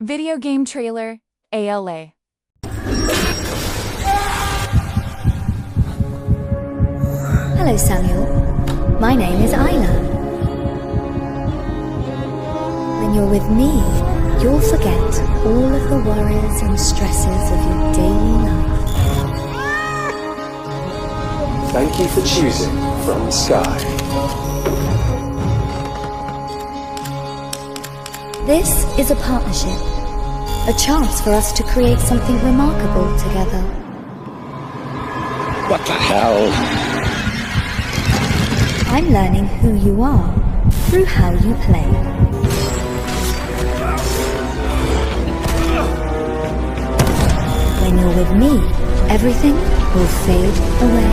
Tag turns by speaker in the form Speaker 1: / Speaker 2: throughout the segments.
Speaker 1: Video game trailer, AILA.
Speaker 2: Hello, Samuel. My name is AILA. When you're with me, you'll forget all of the worries and stresses of your daily life.
Speaker 3: Thank you for choosing From the Sky.
Speaker 2: This is a partnership, a chance for us to create something remarkable together.
Speaker 3: What the hell?
Speaker 2: I'm learning who you are through how you play. When you're with me, everything will fade away.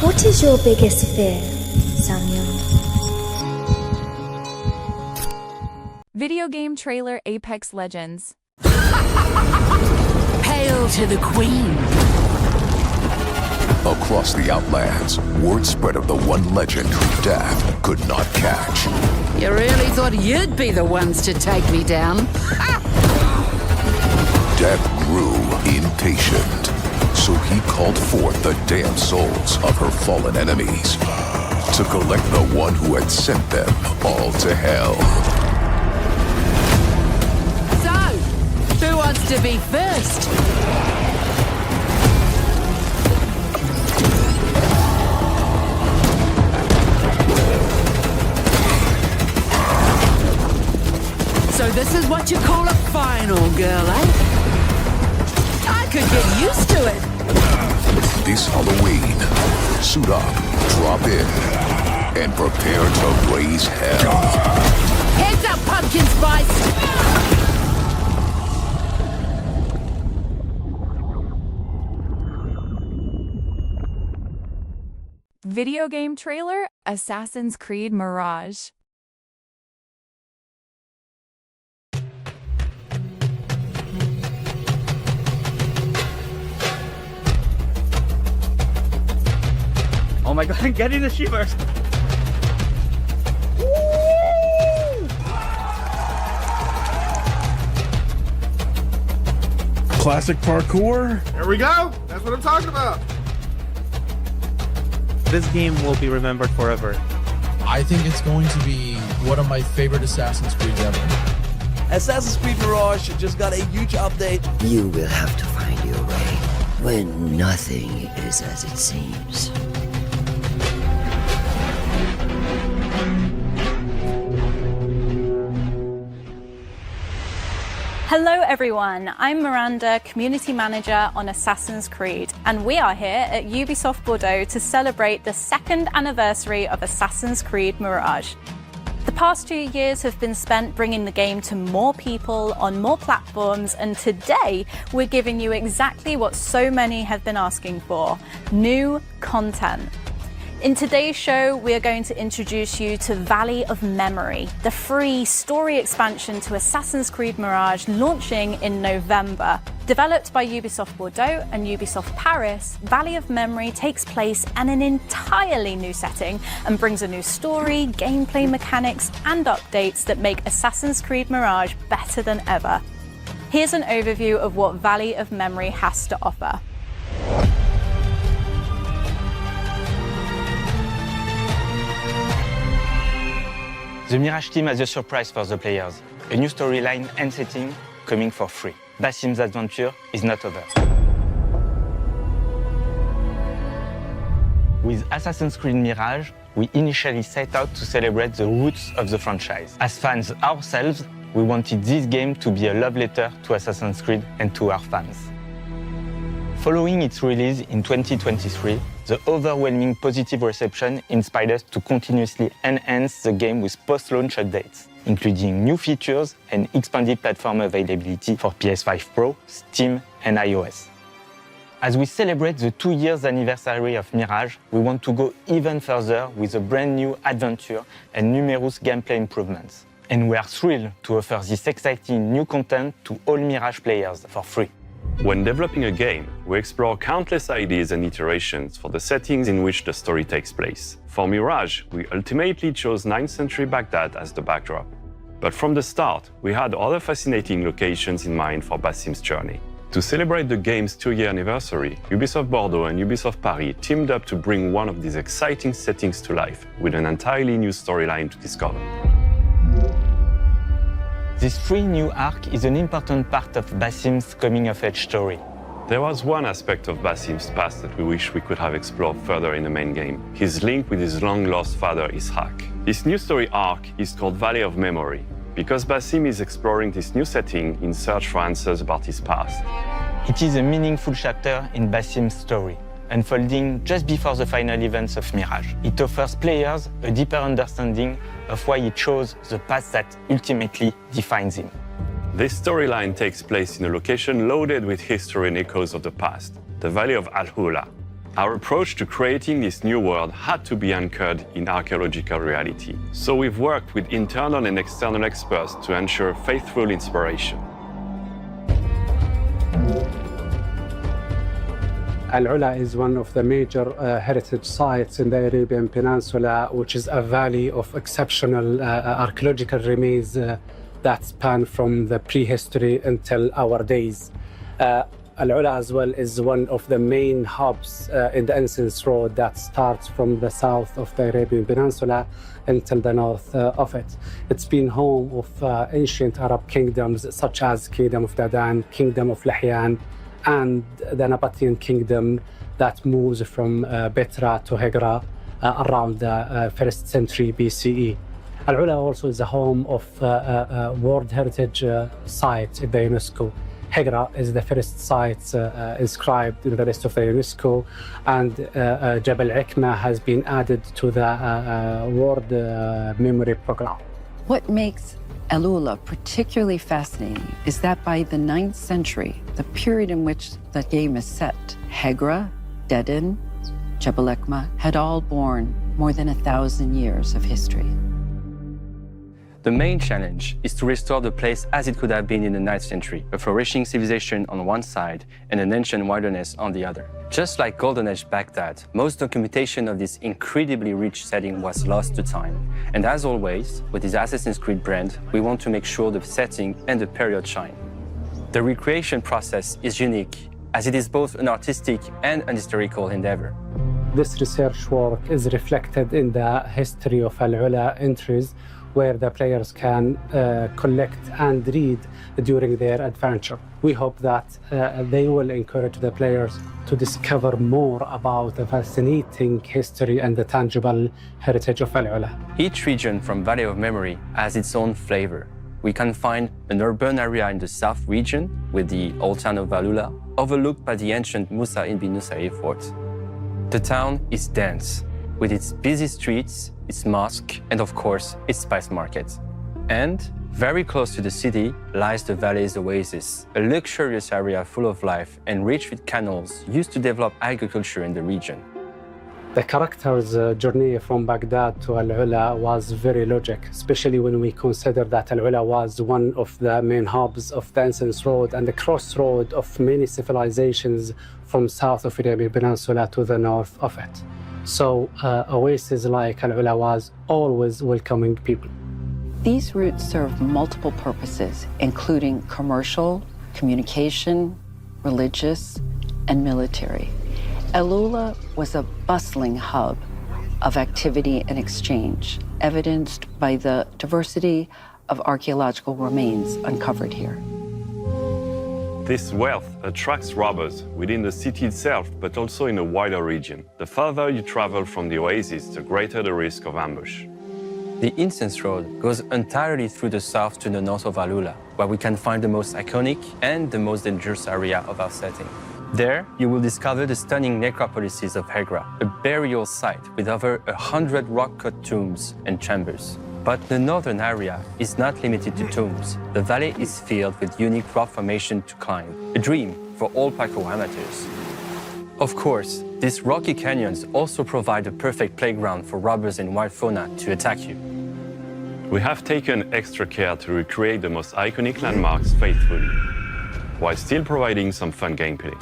Speaker 2: What is your biggest fear, Samuel?
Speaker 1: Video game trailer, Apex Legends.
Speaker 4: Hail to the Queen!
Speaker 5: Across the Outlands, word spread of the one legend who Death could not catch.
Speaker 4: You really thought you'd be the ones to take me down?
Speaker 5: Death grew impatient, so he called forth the damned souls of her fallen enemies to collect the one who had sent them all to hell.
Speaker 4: So, who wants to be first? So this is what you call a final, girl, eh? I could get used to it.
Speaker 5: This Halloween, suit up, drop in, and prepare to raise hell.
Speaker 4: Heads up, pumpkin spice!
Speaker 1: Video game trailer, Assassin's Creed Mirage.
Speaker 6: Oh my god, I'm getting the shivers!
Speaker 7: Classic parkour.
Speaker 8: There we go! That's what I'm talking about!
Speaker 6: This game will be remembered forever.
Speaker 9: I think it's going to be one of my favorite Assassin's Creed ever.
Speaker 10: Assassin's Creed Mirage just got a huge update.
Speaker 11: You will have to find your way when nothing is as it seems.
Speaker 12: Hello everyone, I'm Miranda, Community Manager on Assassin's Creed, and we are here at Ubisoft Bordeaux to celebrate the 2nd anniversary of Assassin's Creed Mirage. The past 2 years have been spent bringing the game to more people on more platforms, and today we're giving you exactly what so many have been asking for: new content. In today's show, we are going to introduce you to Valley of Memory, the free story expansion to Assassin's Creed Mirage launching in November. Developed by Ubisoft Bordeaux and Ubisoft Paris, Valley of Memory takes place in an entirely new setting and brings a new story, gameplay mechanics, and updates that make Assassin's Creed Mirage better than ever. Here's an overview of what Valley of Memory has to offer.
Speaker 6: The Mirage team has a surprise for the players. A new storyline and setting coming for free. Basim's adventure is not over. With Assassin's Creed Mirage, we initially set out to celebrate the roots of the franchise. As fans ourselves, we wanted this game to be a love letter to Assassin's Creed and to our fans. Following its release in 2023, the overwhelming positive reception inspired us to continuously enhance the game with post-launch updates, including new features and expanded platform availability for PS5 Pro, Steam, and iOS. As we celebrate the 2 years anniversary of Mirage, we want to go even further with a brand new adventure and numerous gameplay improvements. And we are thrilled to offer this exciting new content to all Mirage players for free.
Speaker 13: When developing a game, we explore countless ideas and iterations for the settings in which the story takes place. For Mirage, we ultimately chose 9th century Baghdad as the backdrop. But from the start, we had other fascinating locations in mind for Basim's journey. To celebrate the game's 2-year anniversary, Ubisoft Bordeaux and Ubisoft Paris teamed up to bring one of these exciting settings to life, with an entirely new storyline to discover.
Speaker 6: This free new arc is an important part of Basim's coming-of-age story.
Speaker 13: There was one aspect of Basim's past that we wish we could have explored further in the main game, his link with his long-lost father Ishaq. This new story arc is called Valley of Memory, because Basim is exploring this new setting in search for answers about his past.
Speaker 6: It is a meaningful chapter in Basim's story, unfolding just before the final events of Mirage. It offers players a deeper understanding of why he chose the path that ultimately defines him.
Speaker 13: This storyline takes place in a location loaded with history and echoes of the past, the Valley of Al-Hula. Our approach to creating this new world had to be anchored in archaeological reality, so we've worked with internal and external experts to ensure faithful inspiration.
Speaker 14: Al-Ula is one of the major heritage sites in the Arabian Peninsula, which is a valley of exceptional archaeological remains that span from the prehistory until our days. Al-Ula as well is one of the main hubs in the Innocence Road that starts from the south of the Arabian Peninsula until the north of it. It's been home of ancient Arab kingdoms such as Kingdom of Dadan, Kingdom of Lahyan, and the Nabatean kingdom that moves from Petra to Hegra around the 1st century BCE. Al-Ula also is the home of World Heritage Site in the UNESCO. Hegra is the first site inscribed in the list of the UNESCO, and Jabal Ikma has been added to the World Memory Program.
Speaker 15: What makes Al-Ula particularly fascinating is that by the 9th century, the period in which the game is set, Hegra, Dedan, Jabal Ikma had all borne more than 1,000 years of history.
Speaker 16: The main challenge is to restore the place as it could have been in the 9th century, a flourishing civilization on one side and an ancient wilderness on the other. Just like Golden Age Baghdad, most documentation of this incredibly rich setting was lost to time. And as always, with this Assassin's Creed brand, we want to make sure the setting and the period shine. The recreation process is unique, as it is both an artistic and an historical endeavor.
Speaker 14: This research work is reflected in the history of Al-Ula entries, where the players can collect and read during their adventure. We hope that they will encourage the players to discover more about the fascinating history and the tangible heritage of Al-Ula.
Speaker 16: Each region from Valley of Memory has its own flavor. We can find an urban area in the south region with the old town of Al-Ula, overlooked by the ancient Musa ibn Nusayr fort. The town is dense, with its busy streets, its mosque, and of course, its spice market. And very close to the city lies the valley's oasis, a luxurious area full of life and rich with canals used to develop agriculture in the region.
Speaker 14: The character's journey from Baghdad to Al-Ula was very logic, especially when we consider that Al-Ula was one of the main hubs of the Innocence Road and the crossroad of many civilizations from south of the Arabian Peninsula to the north of it. So oases like Al-Ula was always welcoming people.
Speaker 15: These routes serve multiple purposes, including commercial, communication, religious, and military. Al-Ula was a bustling hub of activity and exchange, evidenced by the diversity of archaeological remains uncovered here.
Speaker 13: This wealth attracts robbers within the city itself, but also in a wider region. The further you travel from the oasis, the greater the risk of ambush.
Speaker 16: The Innocence Road goes entirely through the south to the north of Al-Ula, where we can find the most iconic and the most dangerous area of our setting. There, you will discover the stunning necropolises of Hegra, a burial site with over 100 rock-cut tombs and chambers. But the northern area is not limited to tombs. The valley is filled with unique rock formation to climb, a dream for all parkour amateurs. Of course, these rocky canyons also provide a perfect playground for robbers and wild fauna to attack you.
Speaker 13: We have taken extra care to recreate the most iconic landmarks faithfully. while still providing some fun gameplay.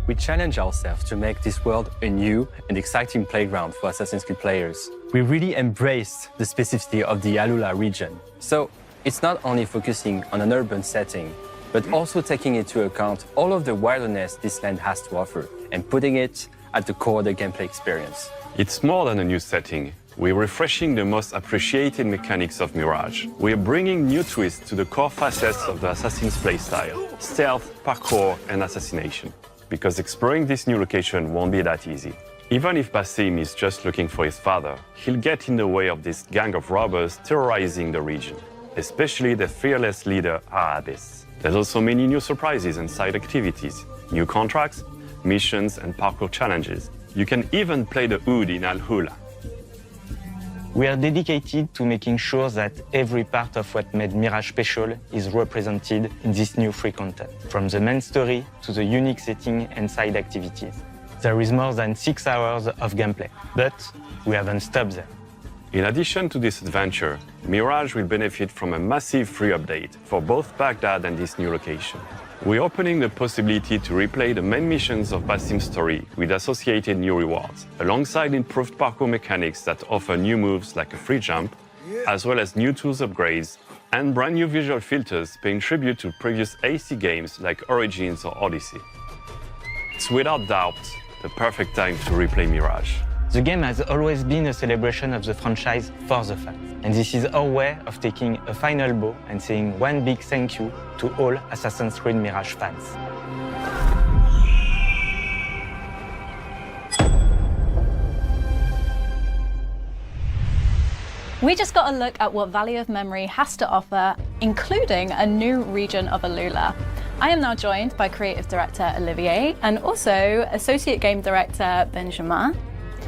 Speaker 16: We challenge ourselves to make this world a new and exciting playground for Assassin's Creed players. We really embraced the specificity of the AILA region. So it's not only focusing on an urban setting, but also taking into account all of the wilderness this land has to offer and putting it at the core of the gameplay experience.
Speaker 13: It's more than a new setting. We're refreshing the most appreciated mechanics of Mirage. We're bringing new twists to the core facets of the Assassin's playstyle: stealth, parkour, and assassination. Because exploring this new location won't be that easy. Even if Basim is just looking for his father, he'll get in the way of this gang of robbers terrorizing the region, especially the fearless leader, Arabis. There's also many new surprises and side activities, new contracts, missions, and parkour challenges. You can even play the Oud in Al-Hula.
Speaker 6: We are dedicated to making sure that every part of what made Mirage special is represented in this new free content, from the main story to the unique setting and side activities. There is more than 6 hours of gameplay, but we haven't stopped there.
Speaker 13: In addition to this adventure, Mirage will benefit from a massive free update for both Baghdad and this new location. We're opening the possibility to replay the main missions of Basim's story with associated new rewards, alongside improved parkour mechanics that offer new moves like a free jump, as well as new tools upgrades, and brand new visual filters paying tribute to previous AC games like Origins or Odyssey. It's without doubt the perfect time to replay Mirage.
Speaker 6: The game has always been a celebration of the franchise for the fans, and this is our way of taking a final bow and saying one big thank you to all Assassin's Creed Mirage fans.
Speaker 12: We just got a look at what Valley of Memory has to offer, including a new region of AILA. I am now joined by Creative Director Olivier and also Associate Game Director Benjamin.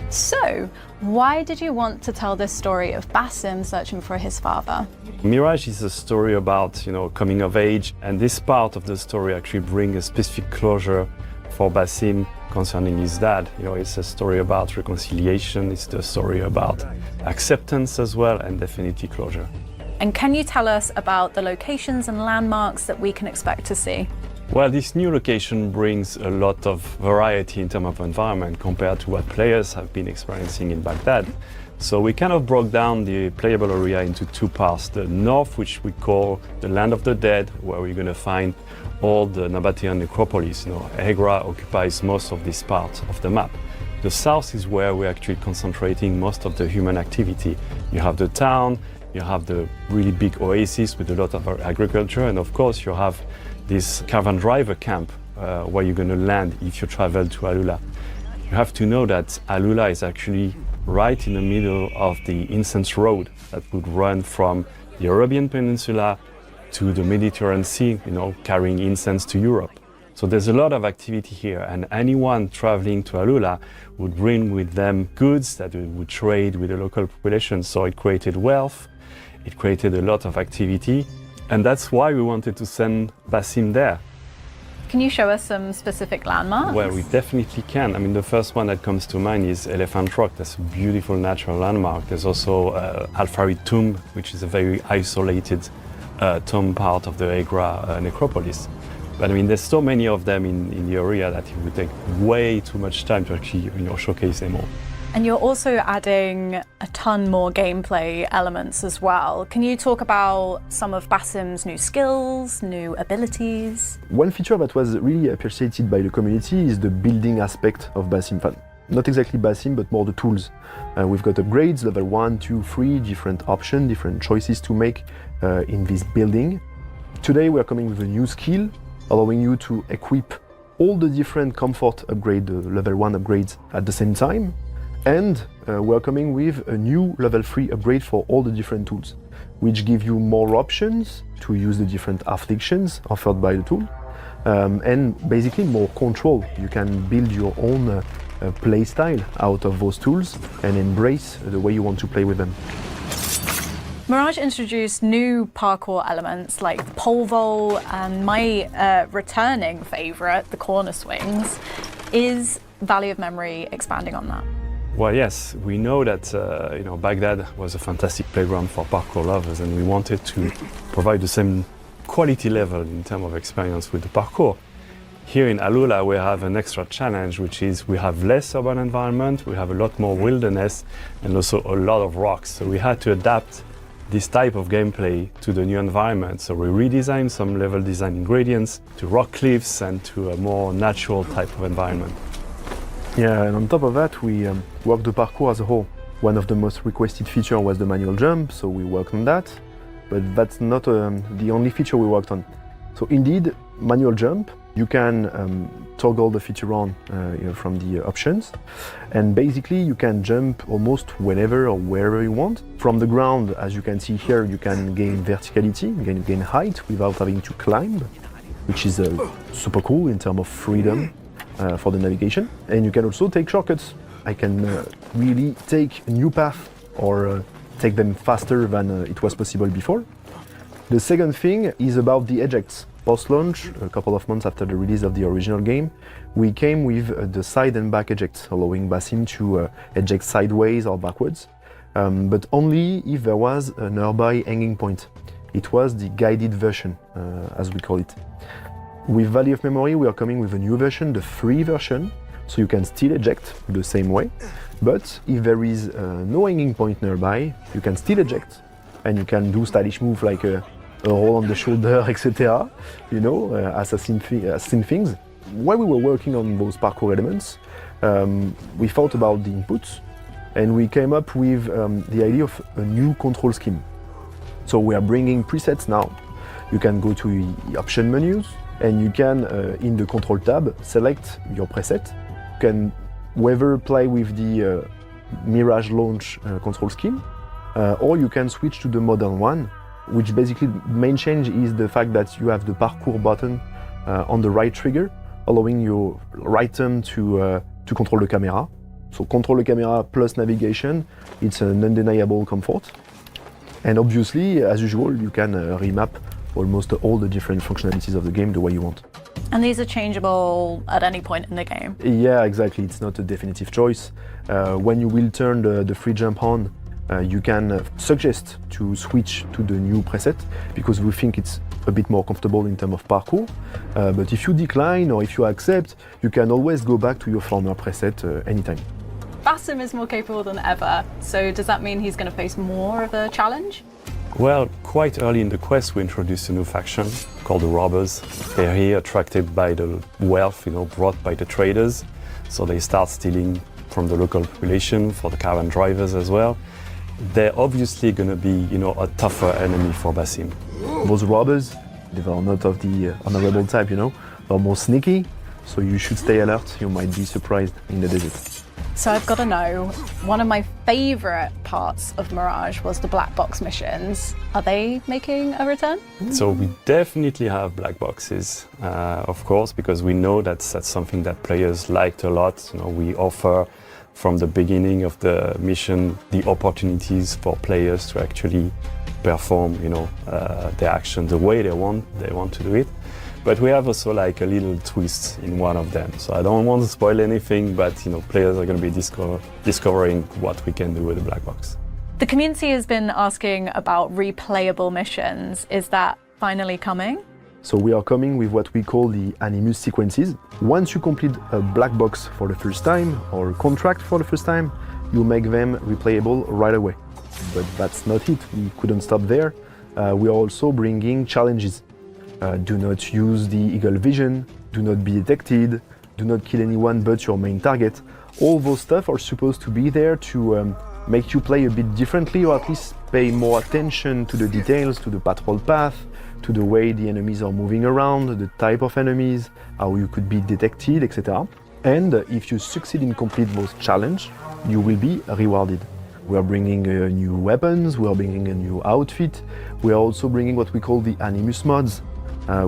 Speaker 12: So, why did you want to tell this story of Basim searching for his father?
Speaker 13: Mirage is a story about, coming of age, and this part of the story actually brings a specific closure for Basim concerning his dad. It's a story about reconciliation, it's the story about acceptance as well, and definitely closure.
Speaker 12: And can you tell us about the locations and landmarks that we can expect to see?
Speaker 13: Well, this new location brings a lot of variety in terms of environment compared to what players have been experiencing in Baghdad. So we kind of broke down the playable area into two parts. The north, which we call the Land of the Dead, where we're going to find all the Nabatean necropolis. Egra occupies most of this part of the map. The south is where we're actually concentrating most of the human activity. You have the town, you have the really big oasis with a lot of agriculture, and of course you have this caravan driver camp where you're going to land if you travel to AILA. You have to know that AILA is actually right in the middle of the incense road that would run from the Arabian Peninsula to the Mediterranean Sea, carrying incense to Europe. So there's a lot of activity here, and anyone traveling to AILA would bring with them goods that they would trade with the local population. So it created wealth, it created a lot of activity, and that's why we wanted to send Basim there.
Speaker 12: Can you show us some specific landmarks?
Speaker 13: Well, we definitely can. I mean, the first one that comes to mind is Elephant Rock. That's a beautiful natural landmark. There's also Al-Farid Tomb, which is a very isolated tomb part of the Egra necropolis. But I mean, there's so many of them in the area that it would take way too much time to actually showcase them all.
Speaker 12: And you're also adding a ton more gameplay elements as well. Can you talk about some of Basim's new skills, new abilities?
Speaker 17: One feature that was really appreciated by the community is the building aspect of Basim Fan. Not exactly Basim, but more the tools. We've got upgrades, level 1, 2, 3, different options, different choices to make in this building. Today we're coming with a new skill, allowing you to equip all the different comfort upgrade, level 1 upgrades at the same time. And we're coming with a new level 3 upgrade for all the different tools, which give you more options to use the different afflictions offered by the tool, and basically more control. You can build your own play style out of those tools and embrace the way you want to play with them.
Speaker 12: Mirage introduced new parkour elements like the pole vault and my returning favourite, the corner swings. Is Valley of Memory expanding on that?
Speaker 13: Well, yes, we know that Baghdad was a fantastic playground for parkour lovers, and we wanted to provide the same quality level in terms of experience with the parkour. Here in AILA, we have an extra challenge, which is we have less urban environment, we have a lot more wilderness, and also a lot of rocks. So we had to adapt this type of gameplay to the new environment. So we redesigned some level design ingredients to rock cliffs and to a more natural type of environment.
Speaker 17: Yeah, and on top of that, we worked the parkour as a whole. One of the most requested features was the manual jump, so we worked on that. But that's not the only feature we worked on. So indeed, manual jump, you can toggle the feature on from the options, and basically you can jump almost whenever or wherever you want. From the ground, as you can see here, you can gain verticality, you can gain height without having to climb, which is super cool in terms of freedom for the navigation. And you can also take shortcuts. I can really take a new path or take them faster than it was possible before. The second thing is about the ejects. Post-launch, a couple of months after the release of the original game, we came with the side and back ejects, allowing Basim to eject sideways or backwards, but only if there was a nearby hanging point. It was the guided version, as we call it. With Valley of Memory, we are coming with a new version, the free version, so you can still eject the same way, but if there is no hanging point nearby, you can still eject, and you can do stylish moves like a roll on the shoulder, etc. Assassin things. While we were working on those parkour elements, we thought about the inputs, and we came up with the idea of a new control scheme. So we are bringing presets now. You can go to the option menus, and you can, in the control tab, select your preset. You can whether play with the Mirage launch control scheme, or you can switch to the modern one, which basically the main change is the fact that you have the parkour button on the right trigger, allowing your right thumb to control the camera. So control the camera plus navigation, it's an undeniable comfort. And obviously, as usual, you can remap almost all the different functionalities of the game the way you want.
Speaker 12: And these are changeable at any point in the game?
Speaker 17: Yeah, exactly. It's not a definitive choice. When you will turn the free jump on, you can suggest to switch to the new preset because we think it's a bit more comfortable in terms of parkour. But if you decline or if you accept, you can always go back to your former preset anytime.
Speaker 12: Basim is more capable than ever, so does that mean he's going to face more of a challenge?
Speaker 13: Well, quite early in the quest we introduced a new faction called the Robbers. They're here attracted by the wealth brought by the traders, so they start stealing from the local population, for the caravan drivers as well. They're obviously going to be a tougher enemy for Basim.
Speaker 17: Those robbers, they are not of the honorable type, they're more sneaky, so you should stay alert. You might be surprised in the desert.
Speaker 12: So I've got to know, one of my favourite parts of Mirage was the black box missions. Are they making a return?
Speaker 13: So we definitely have black boxes, of course, because we know that's something that players liked a lot. We offer from the beginning of the mission the opportunities for players to actually perform, their action the way they want to do it. But we have also like a little twist in one of them. So I don't want to spoil anything, but players are going to be discovering what we can do with the black box.
Speaker 12: The community has been asking about replayable missions. Is that finally coming?
Speaker 17: So we are coming with what we call the Animus sequences. Once you complete a black box for the first time or a contract for the first time, you make them replayable right away. But that's not it. We couldn't stop there. We are also bringing challenges. Do not use the eagle vision, do not be detected, do not kill anyone but your main target. All those stuff are supposed to be there to make you play a bit differently, or at least pay more attention to the details, to the patrol path, to the way the enemies are moving around, the type of enemies, how you could be detected, etc. And if you succeed in complete those challenges, you will be rewarded. We are bringing new weapons, we are bringing a new outfit, we are also bringing what we call the Animus mods,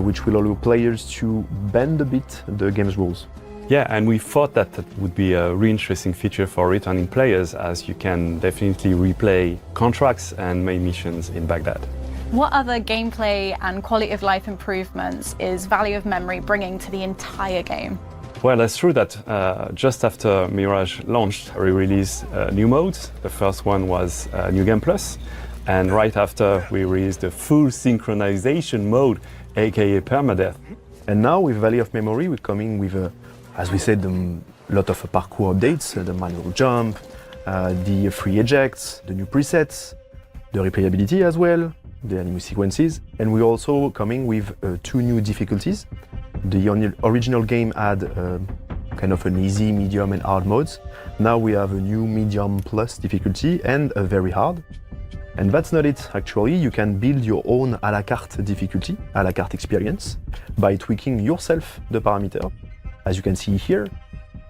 Speaker 17: which will allow players to bend a bit the game's rules.
Speaker 13: Yeah, and we thought that would be a really interesting feature for returning players, as you can definitely replay contracts and main missions in Baghdad.
Speaker 12: What other gameplay and quality of life improvements is Valley of Memory bringing to the entire game?
Speaker 13: Well, that's true that just after Mirage launched, we released new modes. The first one was New Game Plus, And right after, we released the full synchronization mode, aka permadeath.
Speaker 17: And now with Valley of Memory, we're coming with, as we said, a lot of parkour updates, the manual jump, the free ejects, the new presets, the replayability as well, the new sequences. And we're also coming with 2 new difficulties. The original game had kind of an easy, medium and hard modes. Now we have a new medium plus difficulty and a very hard. And that's not it, actually. You can build your own à la carte difficulty, à la carte experience, by tweaking yourself the parameter. As you can see here,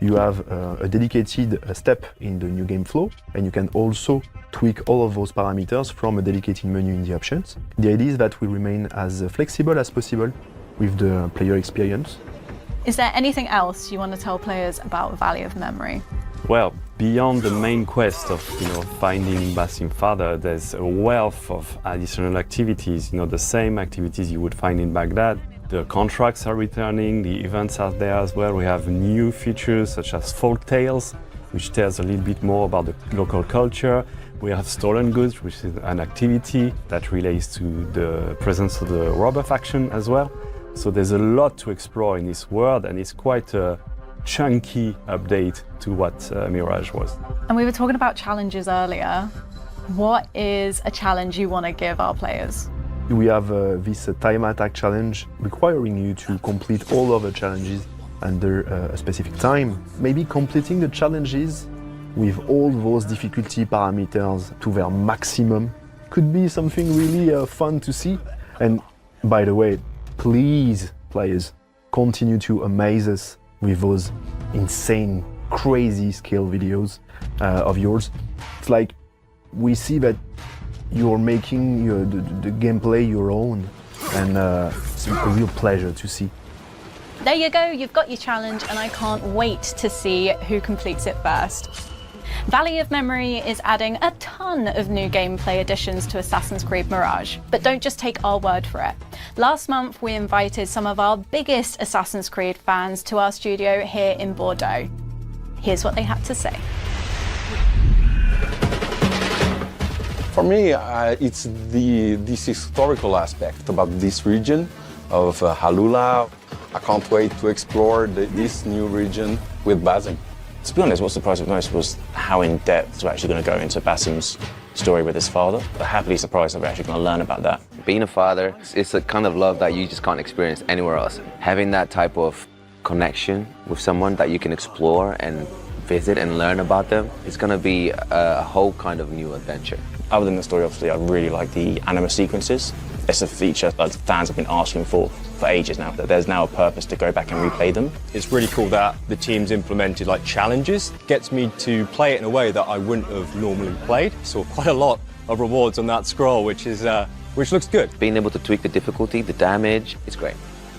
Speaker 17: you have a dedicated step in the new game flow, and you can also tweak all of those parameters from a dedicated menu in the options. The idea is that we remain as flexible as possible with the player experience.
Speaker 12: Is there anything else you want to tell players about Valley of Memory?
Speaker 13: Well, beyond the main quest of finding Basim father, there's a wealth of additional activities. The same activities you would find in Baghdad. The contracts are returning, the events are there as well. We have new features such as folk tales, which tells a little bit more about the local culture. We have stolen goods, which is an activity that relates to the presence of the robber faction as well. So there's a lot to explore in this world, and it's quite a chunky update to what Mirage was.
Speaker 12: And we were talking about challenges earlier. What is a challenge you want to give our players?
Speaker 17: We have this time attack challenge requiring you to complete all of the challenges under a specific time. Maybe completing the challenges with all those difficulty parameters to their maximum could be something really fun to see. And by the way, please, players, continue to amaze us with those insane, crazy skill videos of yours. It's like we see that you're making the gameplay your own, and it's a real pleasure to see.
Speaker 12: There you go, you've got your challenge, and I can't wait to see who completes it first. Valley of Memory is adding a ton of new gameplay additions to Assassin's Creed Mirage, but don't just take our word for it. Last month, we invited some of our biggest Assassin's Creed fans to our studio here in Bordeaux. Here's what they had to say.
Speaker 18: For me, it's this historical aspect about this region of Halula. I can't wait to explore this new region with Basim.
Speaker 19: To be honest, what surprised me most was how in-depth we're actually going to go into Basim's story with his father. But happily surprised that we're actually going to learn about that.
Speaker 20: Being a father, it's a kind of love that you just can't experience anywhere else. Having that type of connection with someone that you can explore and visit and learn about them, it's going to be a whole kind of new adventure.
Speaker 19: Other than the story, obviously, I really like the anima sequences. It's a feature that fans have been asking for ages now, that there's now a purpose to go back and replay them.
Speaker 21: It's really cool that the team's implemented challenges. Gets me to play it in a way that I wouldn't have normally played. So quite a lot of rewards on that scroll, which looks good.
Speaker 20: Being able to tweak the difficulty, the damage, it's great.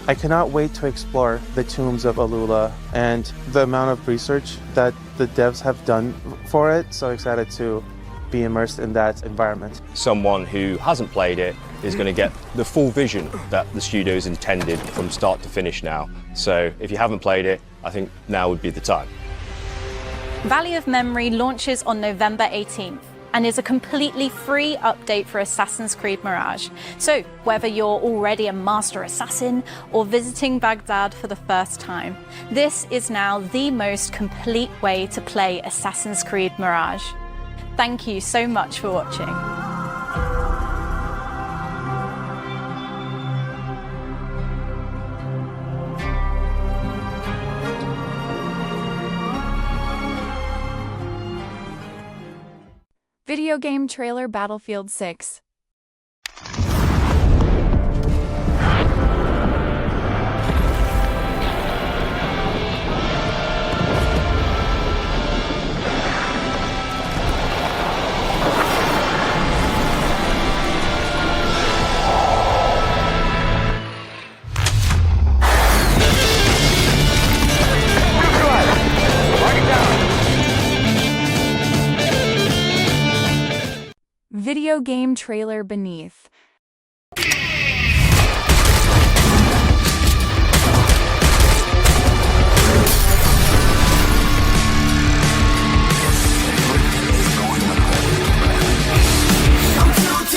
Speaker 22: I cannot wait to explore the tombs of AILA and the amount of research that the devs have done for it. So excited to be immersed in that environment.
Speaker 21: Someone who hasn't played it is going to get the full vision that the studio's intended from start to finish now. So if you haven't played it, I think now would be the time.
Speaker 12: Valley of Memory launches on November 18th and is a completely free update for Assassin's Creed Mirage. So whether you're already a master assassin or visiting Baghdad for the first time, this is now the most complete way to play Assassin's Creed Mirage. Thank you so much for watching.
Speaker 1: Video game trailer Battlefield 6. Video game trailer Beneath.
Speaker 4: I'm too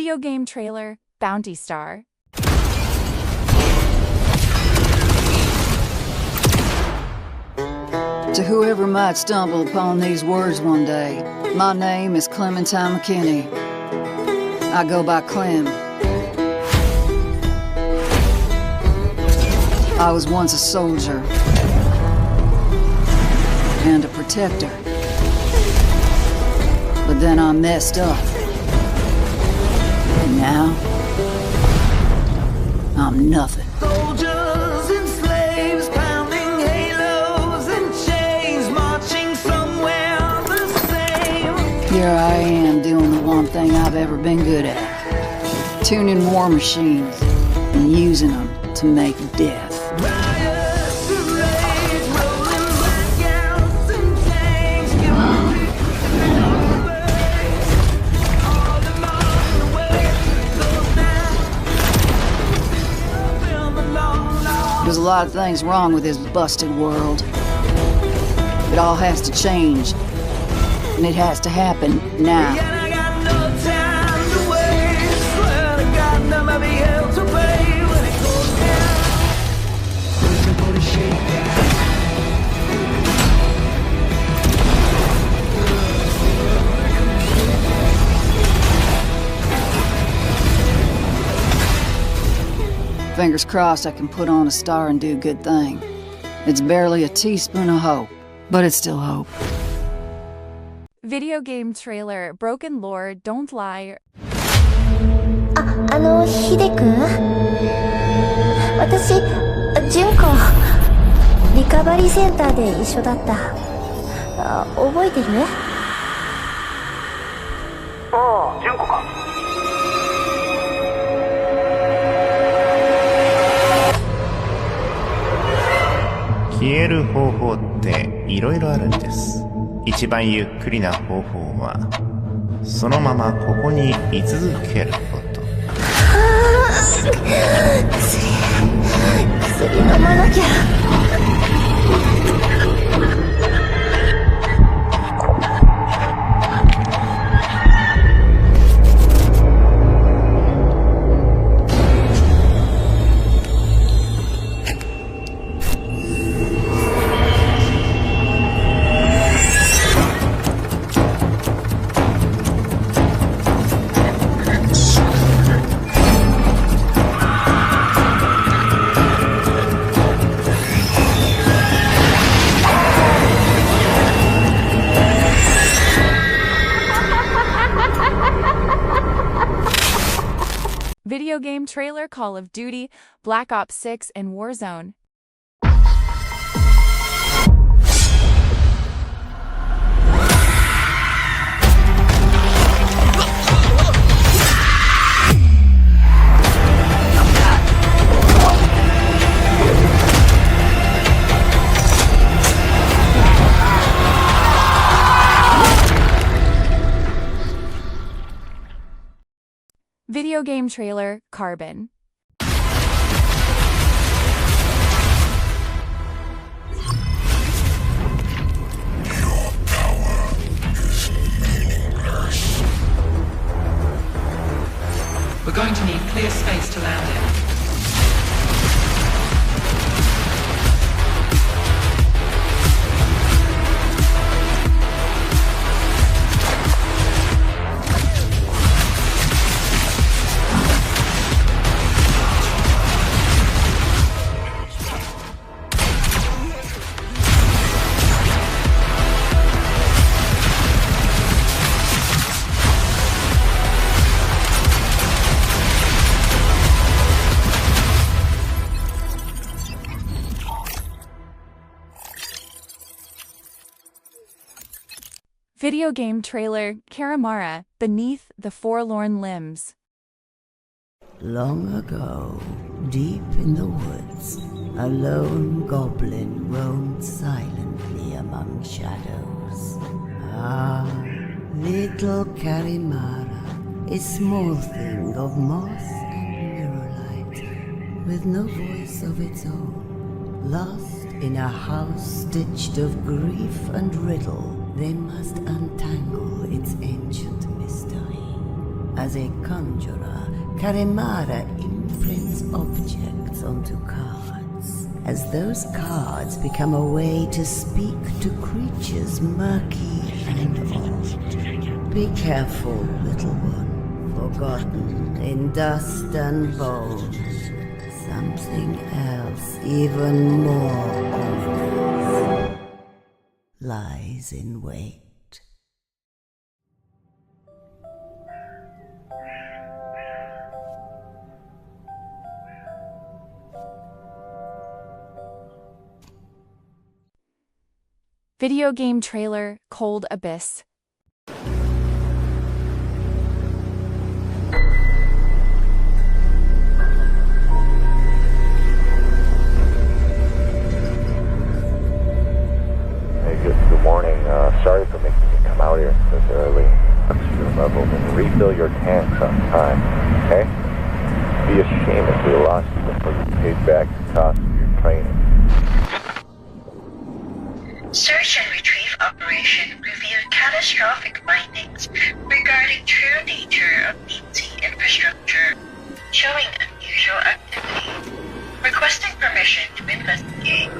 Speaker 1: Video game trailer, Bounty Star.
Speaker 2: To whoever might stumble upon these words one day, my name is Clementine McKinney. I go by Clem. I was once a soldier and a protector, but then I messed up. And now, I'm nothing.
Speaker 4: Soldiers and slaves pounding halos and chains, marching somewhere the same.
Speaker 2: Here I am doing the one thing I've ever been good at. Tuning war machines and using them to make death. There's a lot of things wrong with this busted world. It all has to change, and it has to happen now. Fingers crossed I can put on a star and do a good thing. It's barely a teaspoon of hope, but it's still hope.
Speaker 1: Video game trailer, Broken Lore, Don't Lie.
Speaker 3: ヒデ君私、純子リカバリーセンターで一緒だった覚えてる？
Speaker 23: ああ、純子か
Speaker 24: 消える方法っていろいろあるんです。一番ゆっくりな方法はそのままここに居続けること。
Speaker 3: 薬飲まなきゃ。
Speaker 1: Video game trailer, Call of Duty, Black Ops 6, and Warzone. Video game trailer, Carbon.
Speaker 5: Your power is meaningless.
Speaker 4: We're going to need clear space to land in.
Speaker 1: Video game trailer, Carimara, Beneath the Forlorn Limbs.
Speaker 11: Long ago, deep in the woods, a lone goblin roamed silently among shadows. Ah, little Carimara, a small thing of moss and mirror light, with no voice of its own, lost in a house stitched of grief and riddle. They must untangle its ancient mystery. As a conjurer, Carimara imprints objects onto cards, as those cards become a way to speak to creatures murky and odd. Be careful, little one, forgotten in dust and bone. Something else even more ominous lies in wait.
Speaker 1: Video game trailer, Cold Abyss.
Speaker 7: Good morning. Sorry for making you come out here this early. Oxygen levels and refill your tanks on time, okay? It'd be a shame if we lost you before you paid back the cost of your training.
Speaker 8: Search and retrieve operation revealed catastrophic findings regarding true nature of deep-sea infrastructure, showing unusual activity. Requesting permission to investigate.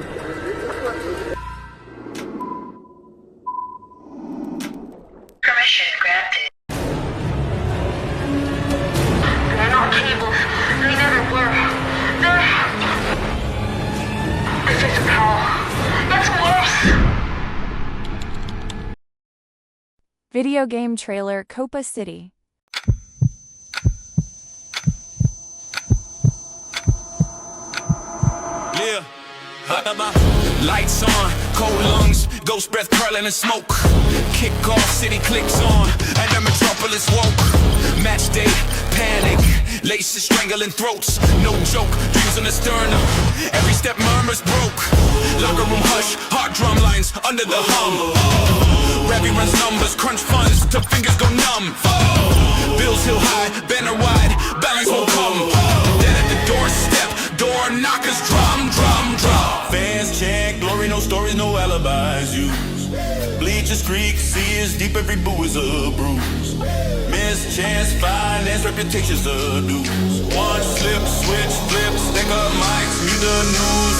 Speaker 8: Permission granted. They're not cables. They never were. This isn't hell. It's worse.
Speaker 1: Video game trailer, Copa City.
Speaker 9: Yeah. Lights on, cold lungs, ghost breath curling in smoke. Kick off, city clicks on, and the metropolis woke. Match day, panic, laces strangling throats. No joke, dreams in the sternum. Every step murmurs broke. Locker room hush, heart drum lines under the hum. Ravi runs numbers, crunch funds till fingers go numb. Bills hill high, banner wide, balance won't come. Dead at the doorstep, door knockers, drum, drum, drum. Fans chant, glory, no stories, no alibis used. Bleachers creak, seas deep, every boo is a bruise. Mischance, finance, reputation's the news. One slip, switch, flip, stick up mics, read the news.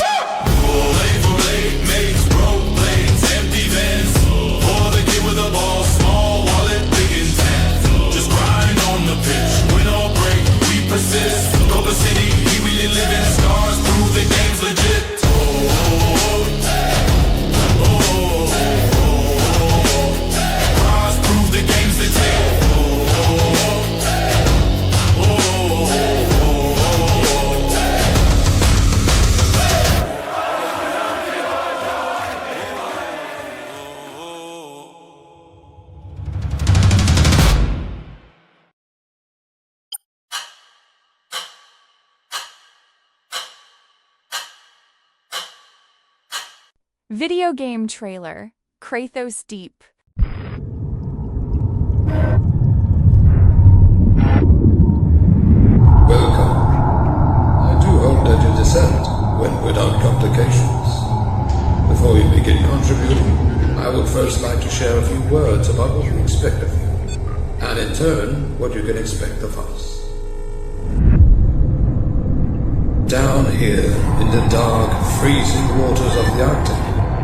Speaker 9: Play for late, makes broke blades, empty vents. For the kid with a ball, small wallet, big intent. Just grind on the pitch, win or break, we persist. Copa City, we really live in stars, prove the game's legit.
Speaker 1: Video game trailer, Crathos Deep.
Speaker 10: Welcome. I do hope that you descend when without complications. Before you begin contributing, I would first like to share a few words about what we expect of you, and in turn, what you can expect of us. Down here, in the dark, freezing waters of the Arctic,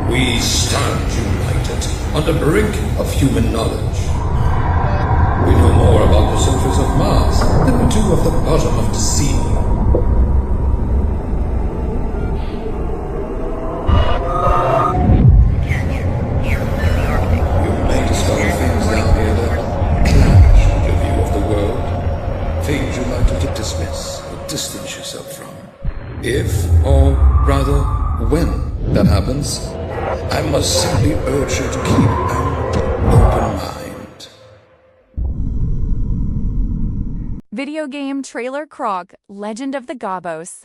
Speaker 10: we stand united on the brink of human knowledge. We know more about the surface of Mars than we do of the bottom of the sea. You may discover things down here that clash with your view of the world. Things you like to dismiss or distance yourself from. If, or rather, when that happens, I must simply urge you to keep an open mind.
Speaker 1: Video game trailer, Croc, Legend of the Gobbos.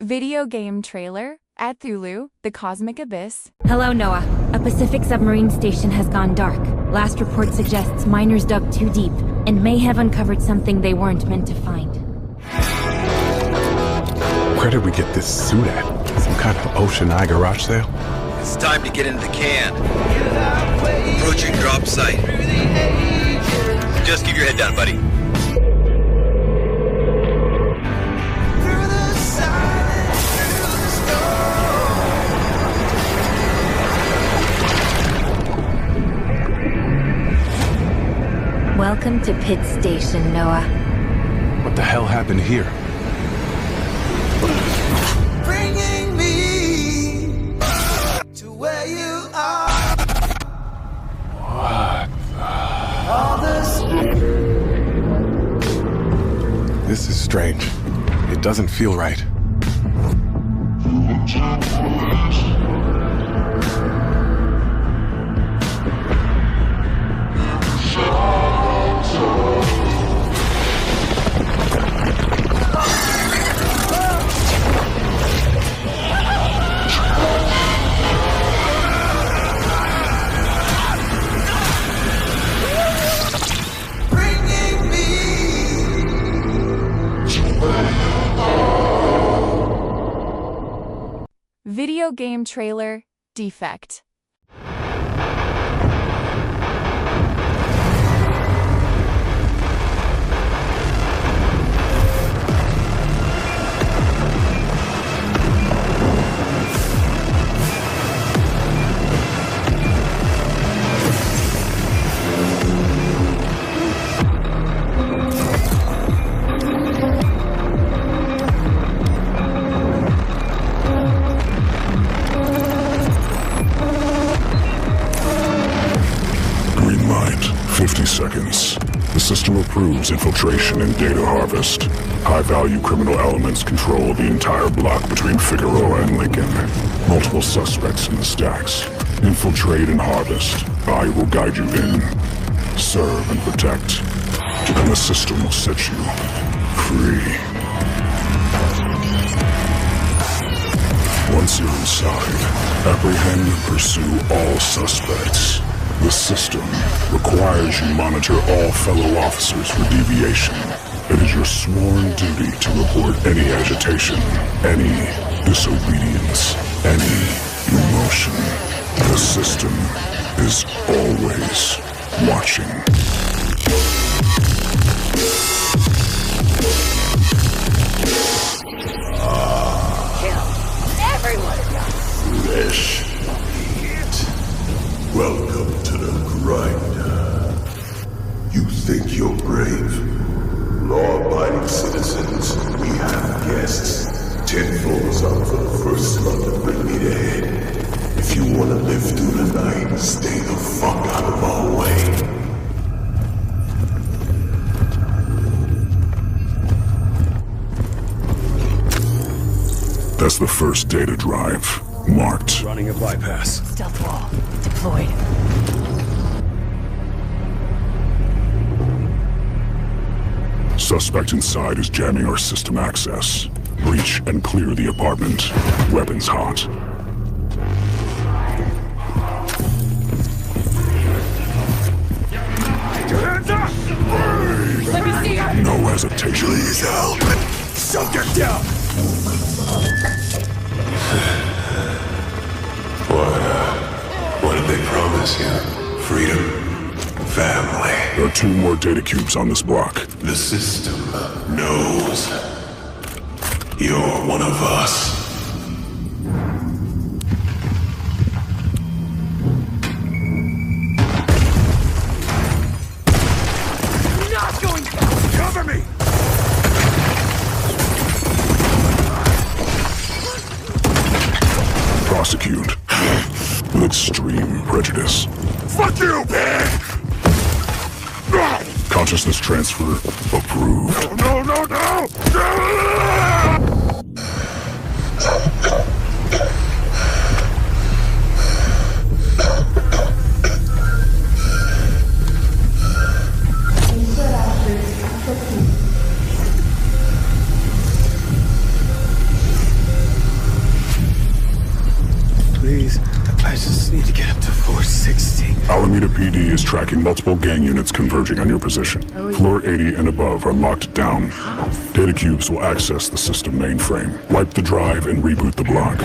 Speaker 1: Video game trailer, Cthulhu, the Cosmic Abyss.
Speaker 6: Hello, Noah. A Pacific submarine station has gone dark. Last report suggests miners dug too deep and may have uncovered something they weren't meant to find.
Speaker 14: Where did we get this suit at? Some kind of ocean eye garage sale?
Speaker 15: It's time to get into the can. Approaching drop site. Just keep your head down, buddy.
Speaker 6: Welcome to Pit Station, Noah.
Speaker 14: What the hell happened here?
Speaker 16: Bringing me to where you are.
Speaker 14: What?
Speaker 16: All
Speaker 14: This is strange. It doesn't feel right.
Speaker 1: Video game trailer, Defect.
Speaker 5: Green light, 50 seconds. The system approves infiltration and data harvest. High-value criminal elements control the entire block between Figueroa and Lincoln. Multiple suspects in the stacks. Infiltrate and harvest. I will guide you in. Serve and protect. And the system will set you free. Once you're inside, apprehend and pursue all suspects. The system requires you monitor all fellow officers for deviation. It is your sworn duty to report any agitation, any disobedience, any emotion. The system is always watching. Flesh eat. Welcome to the grinder. You think you're brave? Law-abiding citizens, we have guests. 10 floors up for the first slug to bring me to head. If you want to live through the night, stay the fuck out of our way. That's the first data drive. Marked.
Speaker 14: Running a bypass.
Speaker 6: Stealth wall deployed.
Speaker 5: Suspect inside is jamming our system access. Breach and clear the apartment. Weapons hot.
Speaker 16: Hands up! Let me see her!
Speaker 5: No hesitation.
Speaker 16: Please help! So get down!
Speaker 5: What did they promise you? Freedom? Family? There are 2 more data cubes on this block. The system knows. You're one of us.
Speaker 16: Not going to cover me!
Speaker 5: Prosecute. With extreme prejudice.
Speaker 16: Fuck you, pig!
Speaker 5: Consciousness transfer approved.
Speaker 16: No, no, no, no!
Speaker 15: just need to get up to 460.
Speaker 5: Alameda PD is tracking multiple gang units converging on your position. Floor 80 and above are locked down. Data cubes will access the system mainframe. Wipe the drive and reboot the block.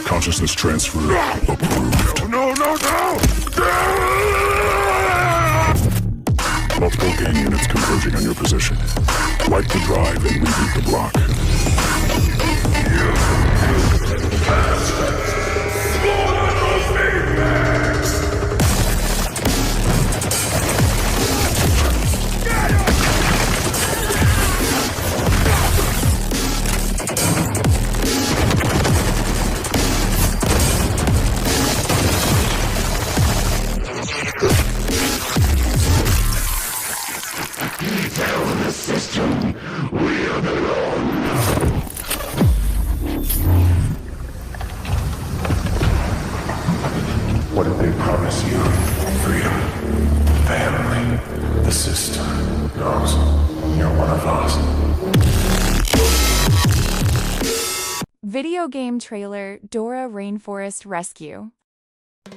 Speaker 5: Consciousness transfer approved. No! Multiple gang units converging on your position. Wipe the drive and reboot the block. What did they promise you? Freedom, family, the system knows you're one of us.
Speaker 1: Video game trailer Dora Rainforest Rescue.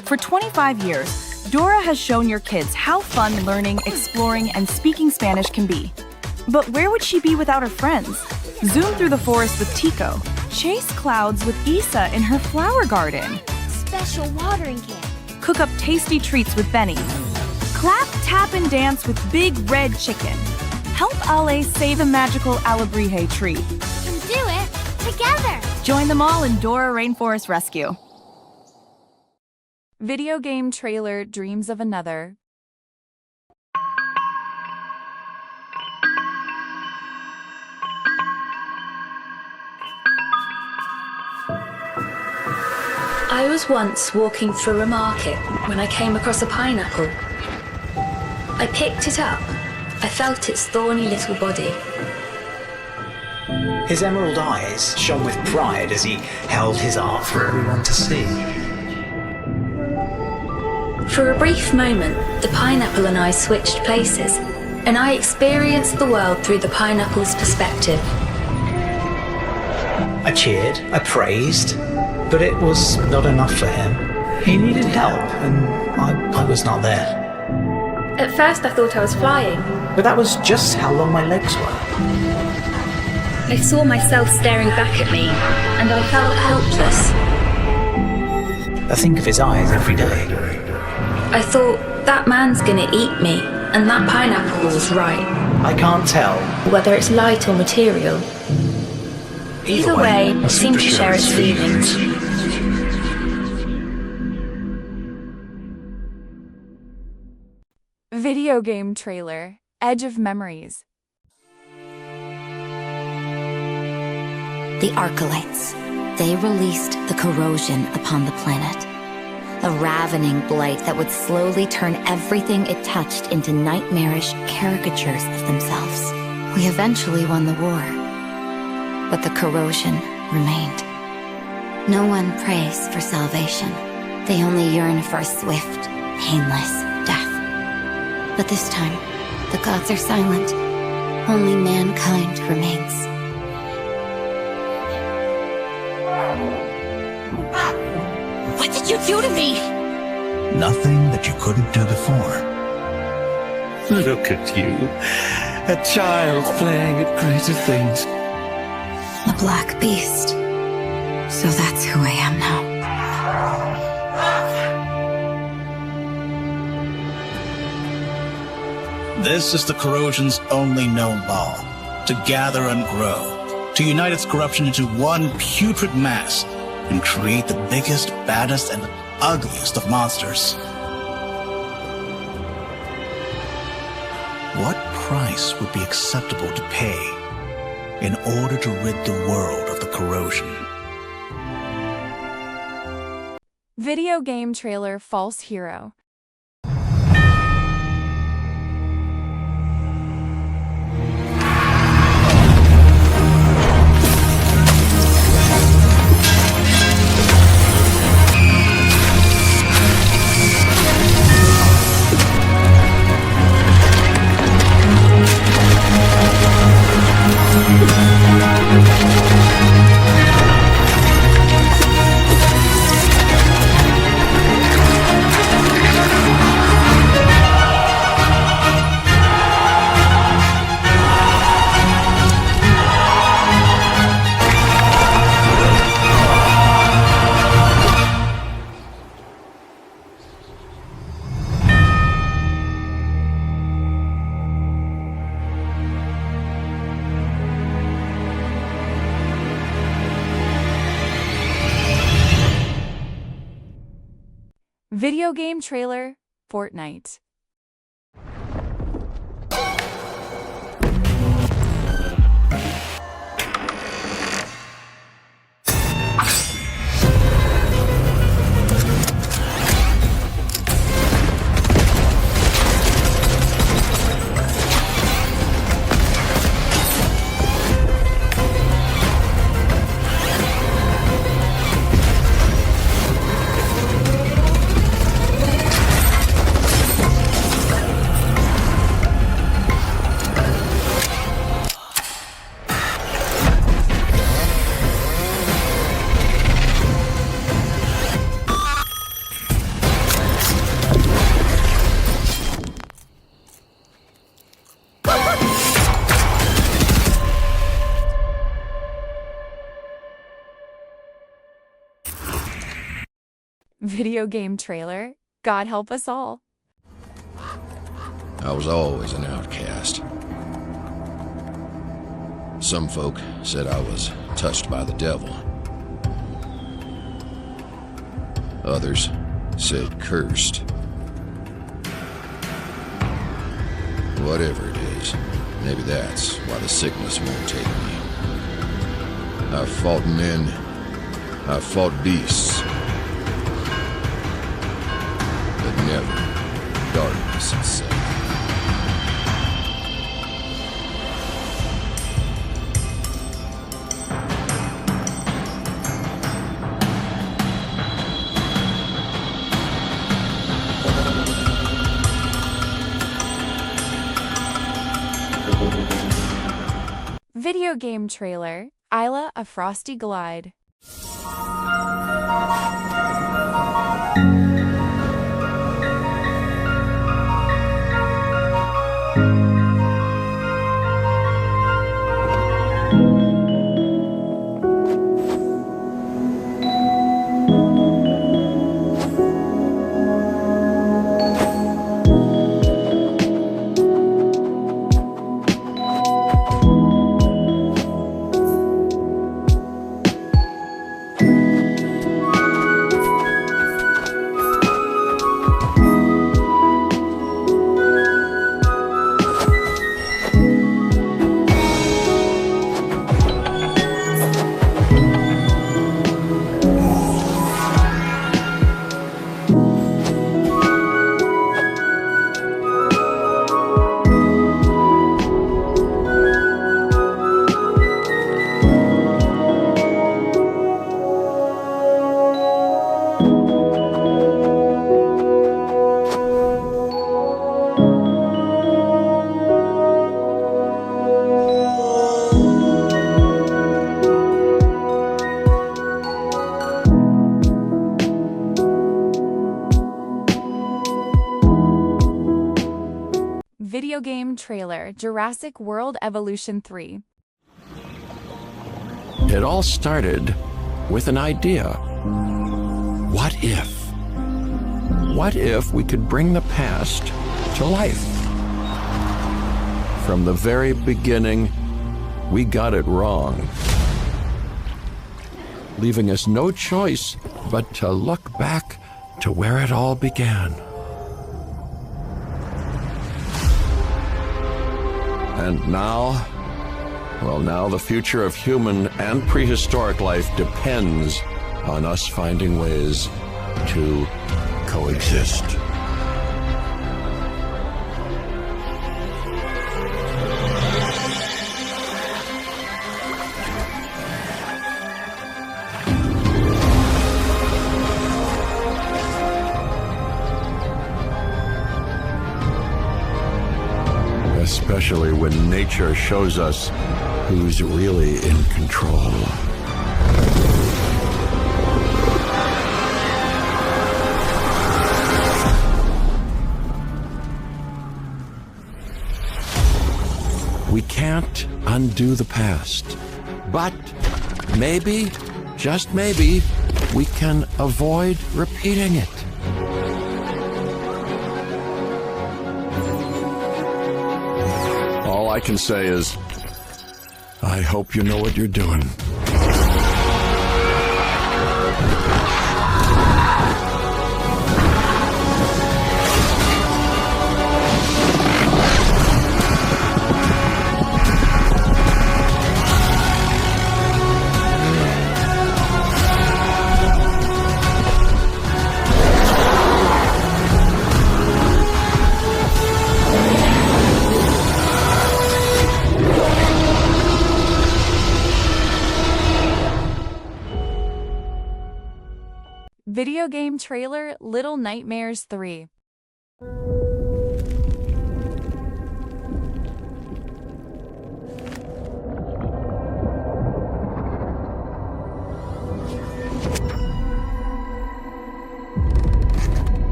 Speaker 13: For 25 years, Dora has shown your kids how fun learning, exploring, and speaking Spanish can be. But where would she be without her friends? Zoom through the forest with Tico. Chase clouds with Isa in her flower garden.
Speaker 3: Special watering can.
Speaker 13: Cook up tasty treats with Benny. Clap, tap, and dance with Big Red Chicken. Help Ale say the magical Alebrije tree.
Speaker 3: Can do it together.
Speaker 13: Join them all in Dora Rainforest Rescue.
Speaker 1: Video game trailer Dreams of Another.
Speaker 17: I was once walking through a market when I came across a pineapple. I picked it up. I felt its thorny little body.
Speaker 18: His emerald eyes shone with pride as he held his art for everyone to see.
Speaker 17: For a brief moment, the pineapple and I switched places, and I experienced the world through the pineapple's perspective.
Speaker 18: I cheered, I praised, but it was not enough for him. He needed help, and I was not there.
Speaker 17: At first I thought I was flying.
Speaker 18: But that was just how long my legs were.
Speaker 17: I saw myself staring back at me, and I felt helpless.
Speaker 18: I think of his eyes every day.
Speaker 17: I thought, that man's gonna eat me, and that pineapple was right.
Speaker 18: I can't tell
Speaker 17: whether it's light or material. Either way, it seemed to share its feelings.
Speaker 1: Video game trailer, Edge of Memories.
Speaker 19: The Archelites. They released the corrosion upon the planet. A ravening blight that would slowly turn everything it touched into nightmarish caricatures of themselves. We eventually won the war, but the corrosion remained. No one prays for salvation. They only yearn for a swift, painless death. But this time, the gods are silent. Only mankind remains. What did you do to me?
Speaker 18: Nothing that you couldn't do before.
Speaker 20: Look at you. A child playing at greater things.
Speaker 19: The Black Beast. So that's who I am now.
Speaker 18: This is the corrosion's only known law. To gather and grow. To unite its corruption into one putrid mass and create the biggest, baddest, and ugliest of monsters. What price would be acceptable to pay in order to rid the world of the corrosion?
Speaker 1: Video game trailer, False Hero. Video game trailer, Fortnite. Video game trailer, God Help Us All.
Speaker 21: I was always an outcast. Some folk said I was touched by the devil. Others said cursed. Whatever it is, maybe that's why the sickness won't take me. I've fought men, I've fought beasts, but never darkness itself.
Speaker 1: Video game trailer, AILA, A Frosty Glide. Video game trailer, Jurassic World Evolution 3.
Speaker 2: It all started with an idea. What if? What if we could bring the past to life? From the very beginning, we got it wrong, leaving us no choice but to look back to where it all began. And now, well, now the future of human and prehistoric life depends on us finding ways to coexist. Especially when nature shows us who's really in control. We can't undo the past, but maybe, just maybe, we can avoid repeating it. All I can say is, I hope you know what you're doing.
Speaker 1: Video game trailer, Little Nightmares 3.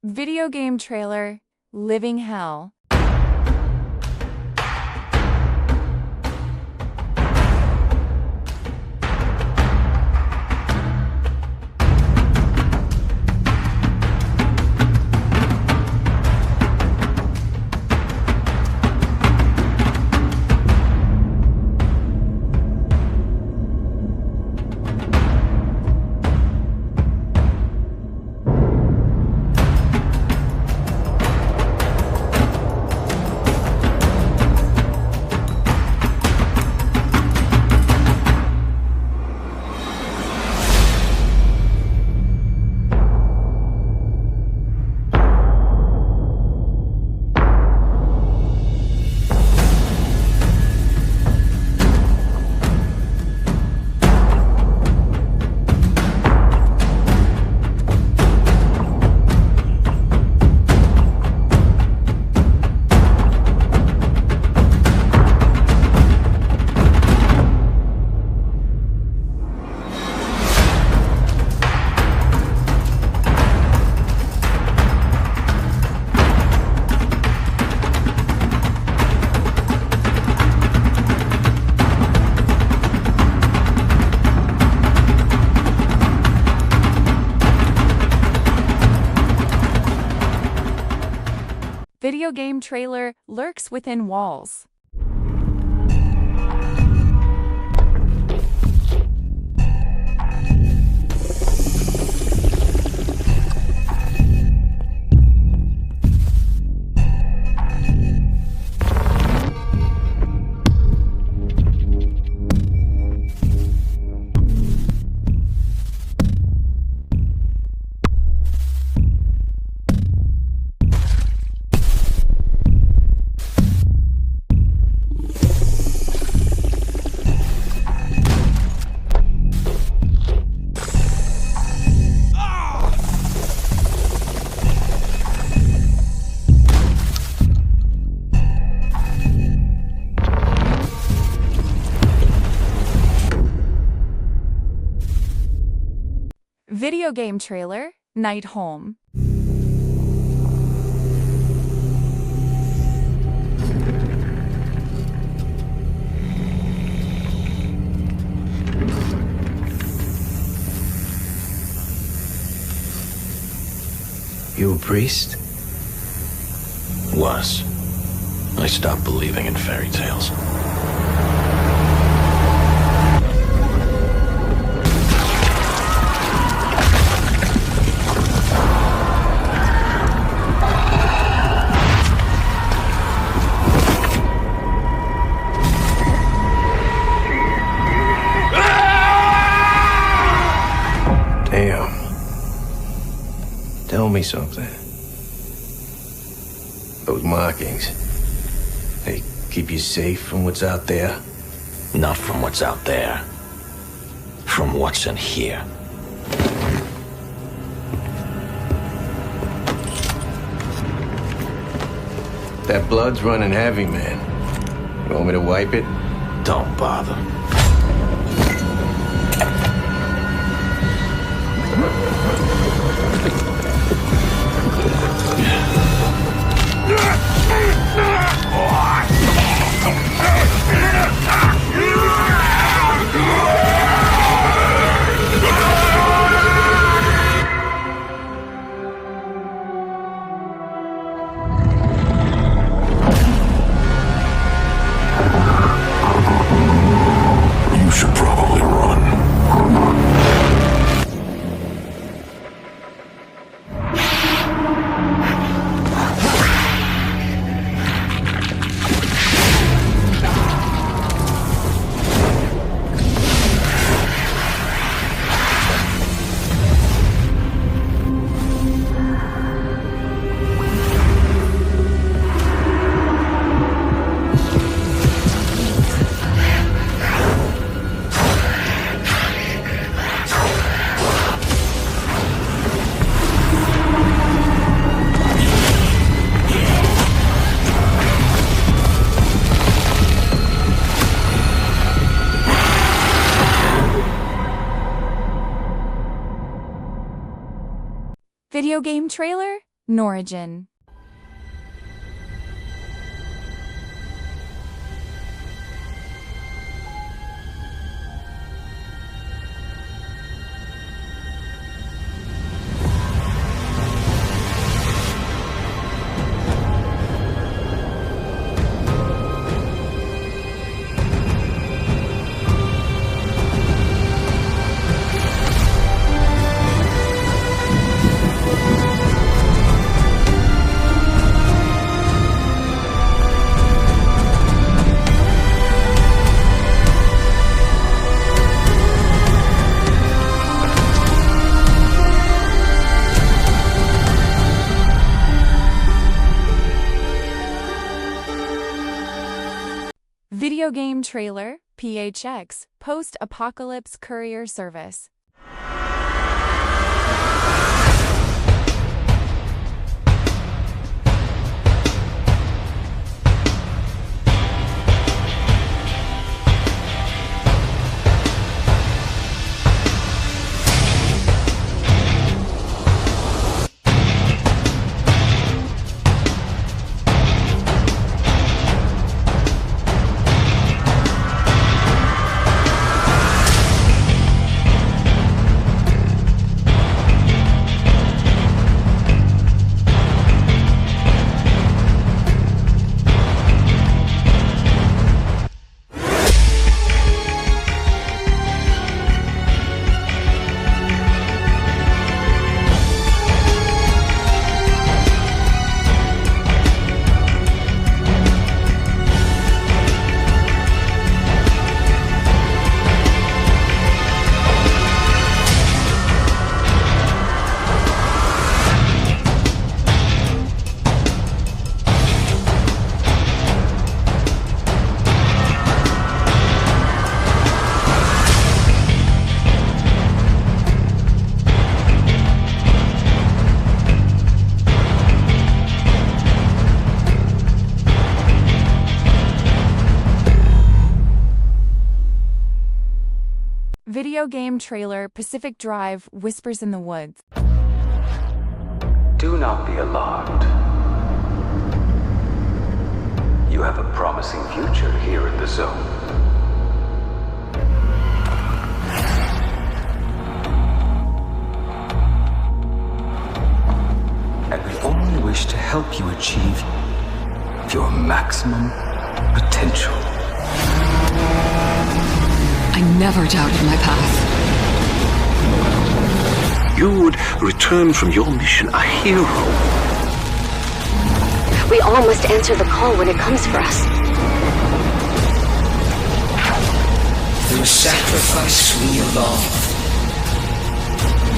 Speaker 1: Video game trailer, Living Hell. Video game trailer, Lurks Within Walls. Video game trailer, Nightholme.
Speaker 12: You a priest?
Speaker 22: Was. I stopped believing in fairy tales.
Speaker 12: Tell me something. Those markings, they keep you safe from what's out there?
Speaker 22: Not from what's out there. From what's in here.
Speaker 12: That blood's running heavy, man. You want me to wipe it?
Speaker 22: Don't bother.
Speaker 5: You should probably run.
Speaker 1: Video game trailer, Norigin. Video game trailer, PHX, Post-Apocalypse Courier Service. Video game trailer Pacific Drive Whispers in the Woods.
Speaker 4: Do not be alarmed. You have a promising future here in the zone. And we only wish to help you achieve your maximum potential.
Speaker 11: I never doubted my path.
Speaker 10: You would return from your mission a hero.
Speaker 11: We all must answer the call when it comes for us.
Speaker 15: Through sacrifice we evolve.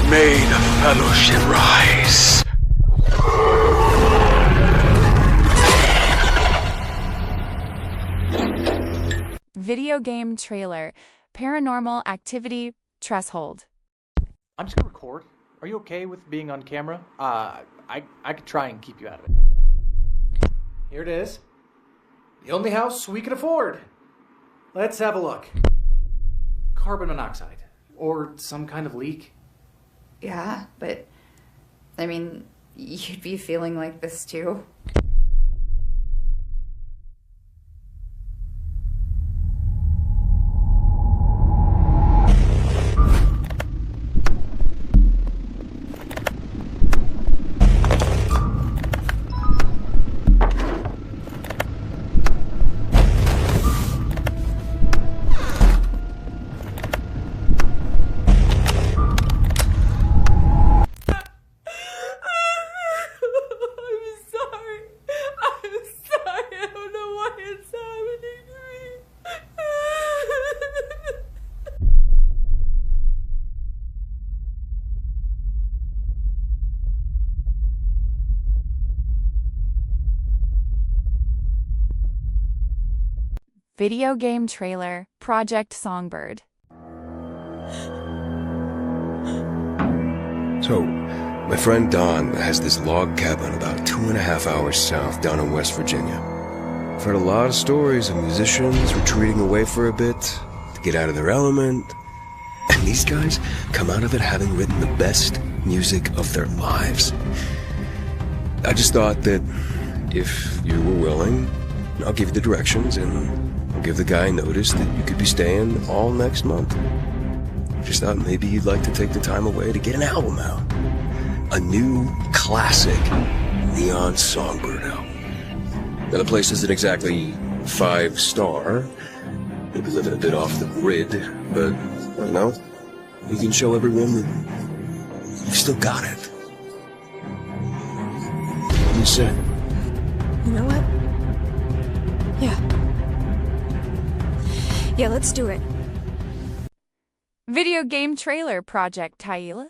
Speaker 10: May the fellowship rise.
Speaker 1: Video game trailer Paranormal Activity Tresshold.
Speaker 23: I'm just gonna record. Are you okay with being on camera? I could try and keep you out of it. Here it is. The only house we can afford. Let's have a look. Carbon monoxide. Or some kind of leak.
Speaker 24: Yeah, but I mean, you'd be feeling like this too.
Speaker 1: Video game trailer Project Songbird.
Speaker 25: So, my friend Don has this log cabin about 2.5 hours south down in West Virginia. I've heard a lot of stories of musicians retreating away for a bit to get out of their element. And these guys come out of it having written the best music of their lives. I just thought that if you were willing, I'll give you the directions and I'll give the guy notice that you could be staying all next month. Just thought maybe you'd like to take the time away to get an album out. A new classic Neon Songbird album. Now the place isn't exactly 5-star. Maybe living a bit off the grid, but, you know, you can show everyone that you've still got it. What do you say?
Speaker 24: You know what? Yeah, let's do it.
Speaker 1: Video game trailer Project AILA.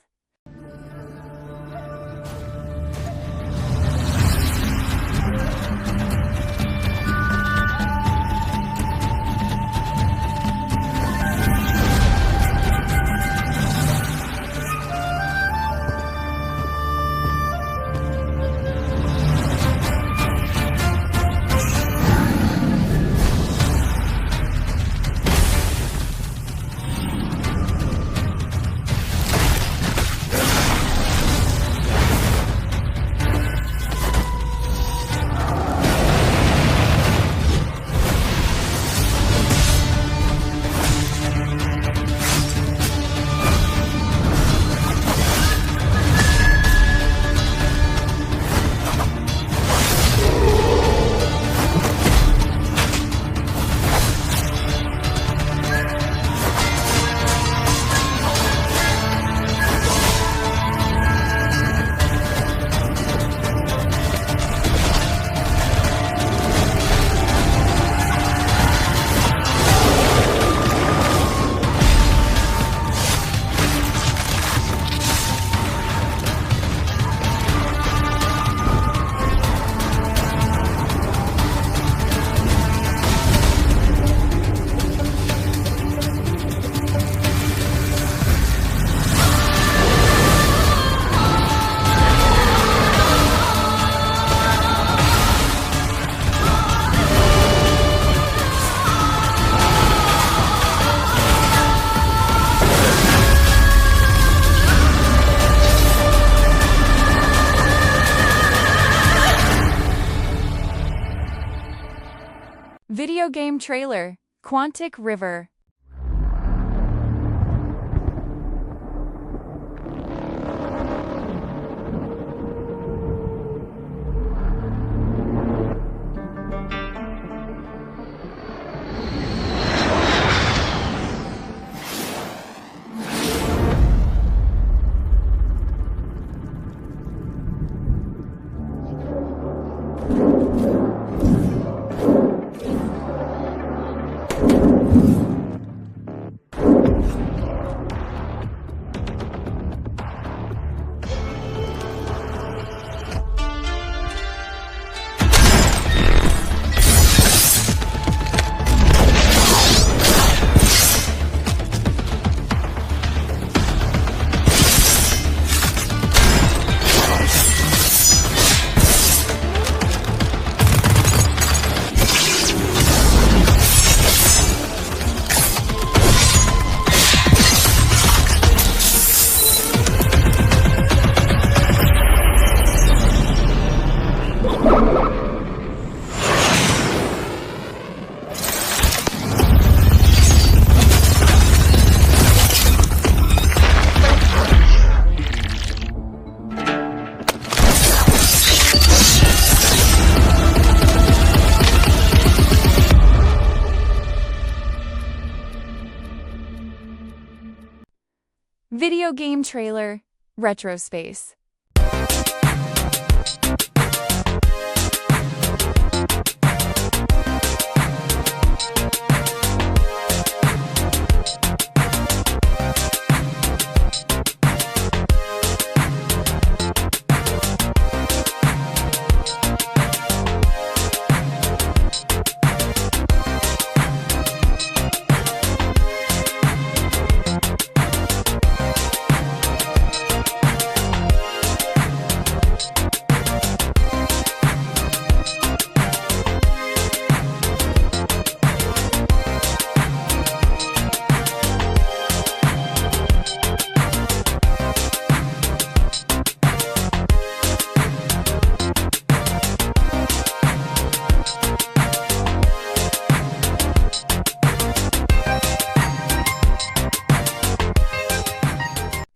Speaker 1: Video game trailer, Quantic River. Video game trailer, Retrospace.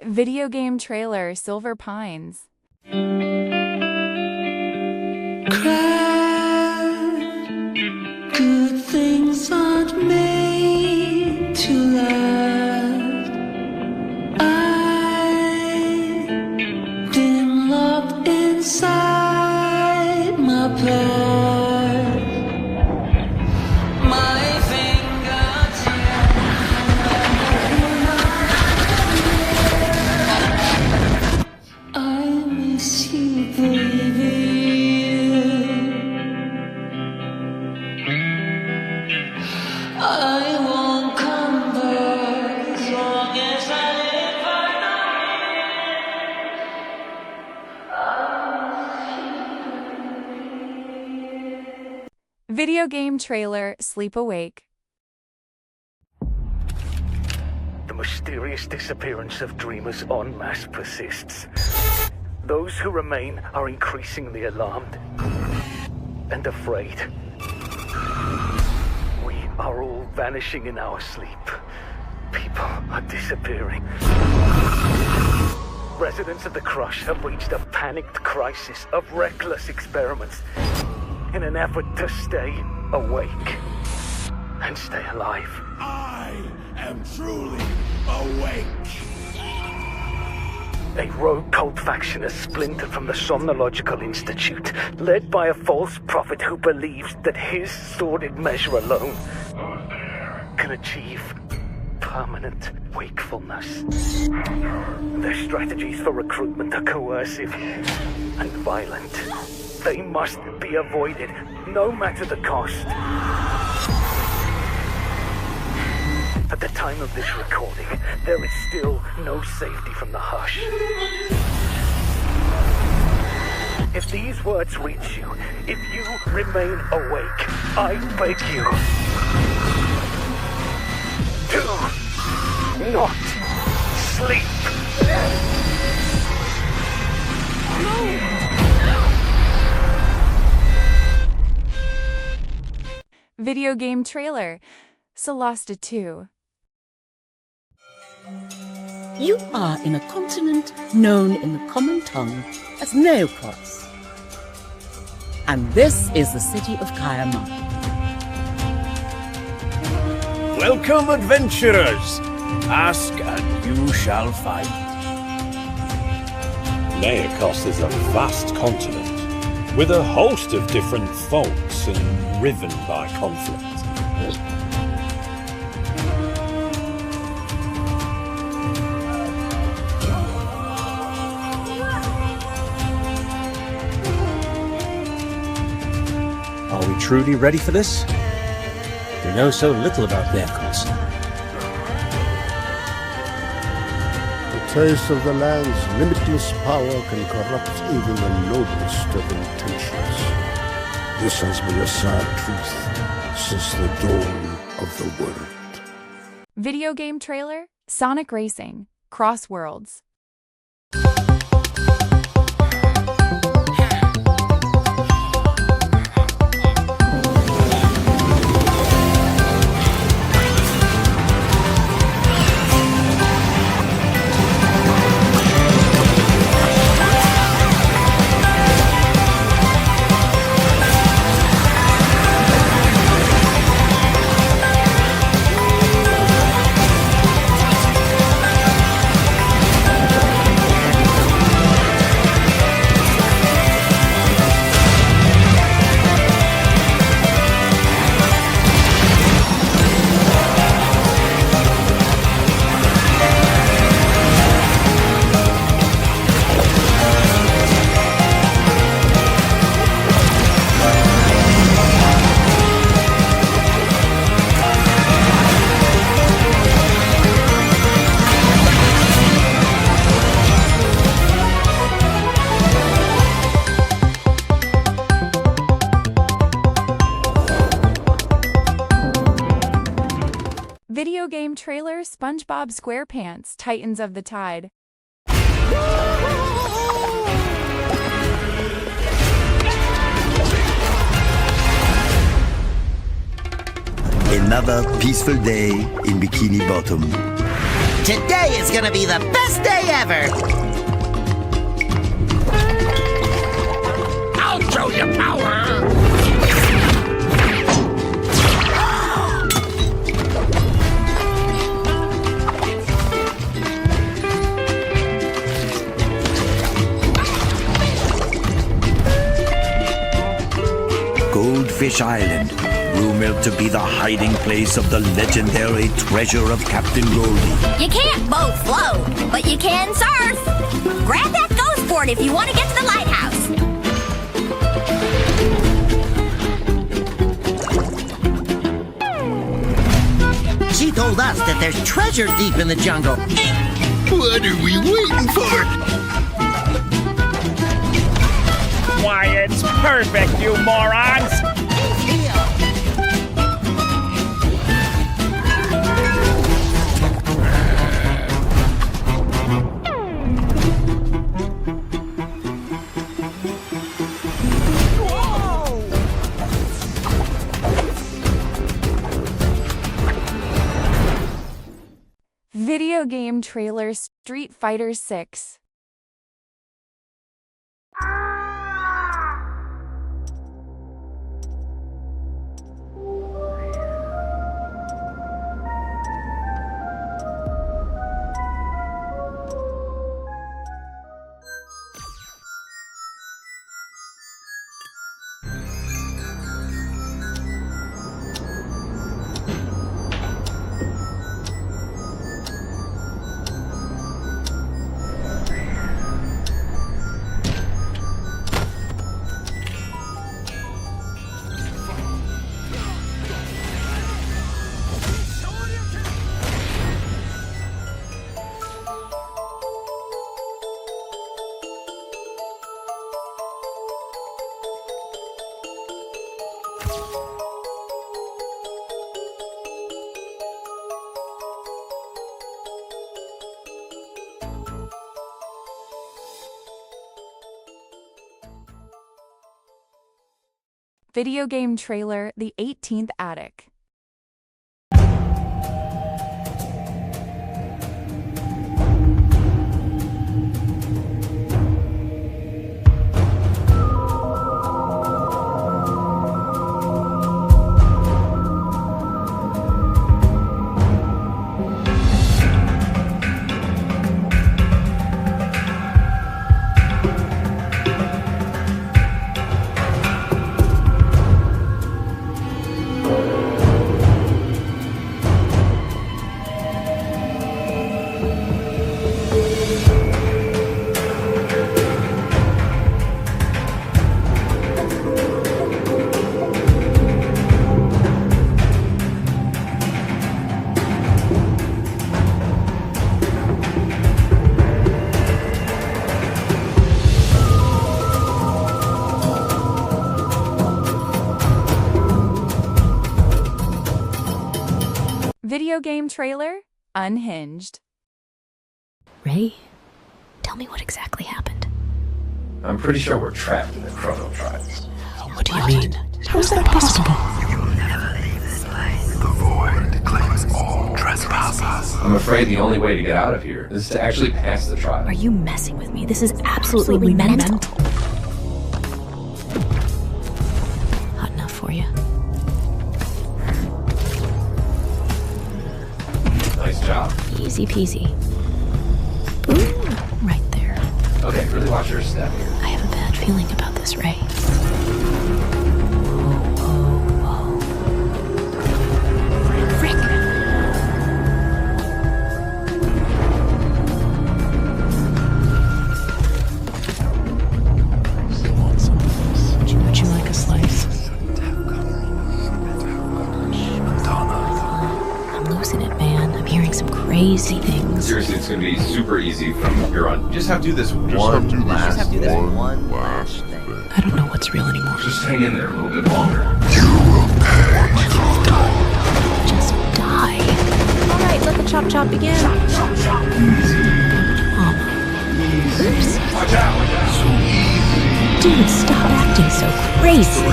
Speaker 1: Video game trailer, Silver Pines.
Speaker 16: Good things aren't made to last. I've been locked inside my past. My fingertips. I miss you, baby. I won't come back as long as I live.
Speaker 1: Video game trailer, Sleep Awake.
Speaker 6: The mysterious disappearance of dreamers en masse persists. Those who remain are increasingly alarmed and afraid. We are all vanishing in our sleep. People are disappearing. Residents of the Crush have reached a panicked crisis of reckless experiments in an effort to stay awake and stay alive.
Speaker 16: I am truly awake.
Speaker 6: A rogue cult faction has splintered from the Somnological Institute, led by a false prophet who believes that his sordid measure alone can achieve permanent wakefulness. Their strategies for recruitment are coercive and violent. They must be avoided, no matter the cost. At the time of this recording, there is still no safety from the hush. If these words reach you, if you remain awake, I beg you, do not sleep.
Speaker 1: Video game trailer, Solasta 2.
Speaker 3: You are in a continent known in the common tongue as Neocross. And this is the city of Carimara.
Speaker 7: Welcome, adventurers! Ask and you shall find.
Speaker 8: Neocross is a vast continent, with a host of different folks and riven by conflict.
Speaker 7: Are we truly ready for this? We know so little about Neocross.
Speaker 5: The taste of the land's limitless power can corrupt even the noblest of intentions. This has been a sad truth since the dawn of the world.
Speaker 1: Video game trailer, Sonic Racing, CrossWorlds. Video game trailer, SpongeBob SquarePants, Titans of the Tide.
Speaker 9: Another peaceful day in Bikini Bottom.
Speaker 14: Today is gonna be the best day ever! I'll show you power!
Speaker 9: Goldfish Island, rumored to be the hiding place of the legendary treasure of Captain Goldie.
Speaker 19: You can't both float, but you can surf. Grab that ghost board if you want to get to the lighthouse.
Speaker 14: She told us that there's treasure deep in the jungle.
Speaker 9: What are we waiting for?
Speaker 7: Why, it's perfect, you morons!
Speaker 1: Video game trailer, Street Fighter 6. Video game trailer, The 18th Attic. Video game trailer, Unhinged.
Speaker 13: Ray, tell me what exactly happened.
Speaker 12: I'm pretty sure we're trapped in the Chrono Tribes.
Speaker 13: What do you mean? How is that possible?
Speaker 15: You will never leave this place. The void claims all trespassers.
Speaker 12: I'm afraid the only way to get out of here is to actually pass the trial.
Speaker 13: Are you messing with me? This is absolutely mental. Hot enough for you?
Speaker 12: Nice job.
Speaker 13: Easy peasy. Ooh, right there.
Speaker 12: Okay, really watch your step here.
Speaker 13: I have a bad feeling about this, Ray. Whoa. Frick. Would you like a slice? I'm losing it, man. I'm hearing some crazy things.
Speaker 12: Seriously, it's gonna be super easy from here on. You just have to do this one last thing.
Speaker 13: I don't know what's real anymore.
Speaker 12: Just hang in there a little bit longer.
Speaker 13: Just die. All right, let the chop begin.
Speaker 12: Chop. Easy.
Speaker 13: Easy.
Speaker 12: Watch out.
Speaker 13: So easy. Dude, stop acting so crazy.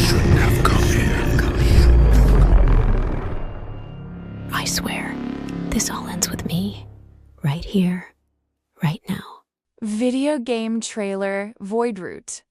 Speaker 5: Shouldn't have come here.
Speaker 13: I swear, this all ends with me. Right here, right now.
Speaker 1: Video game trailer, Void Root.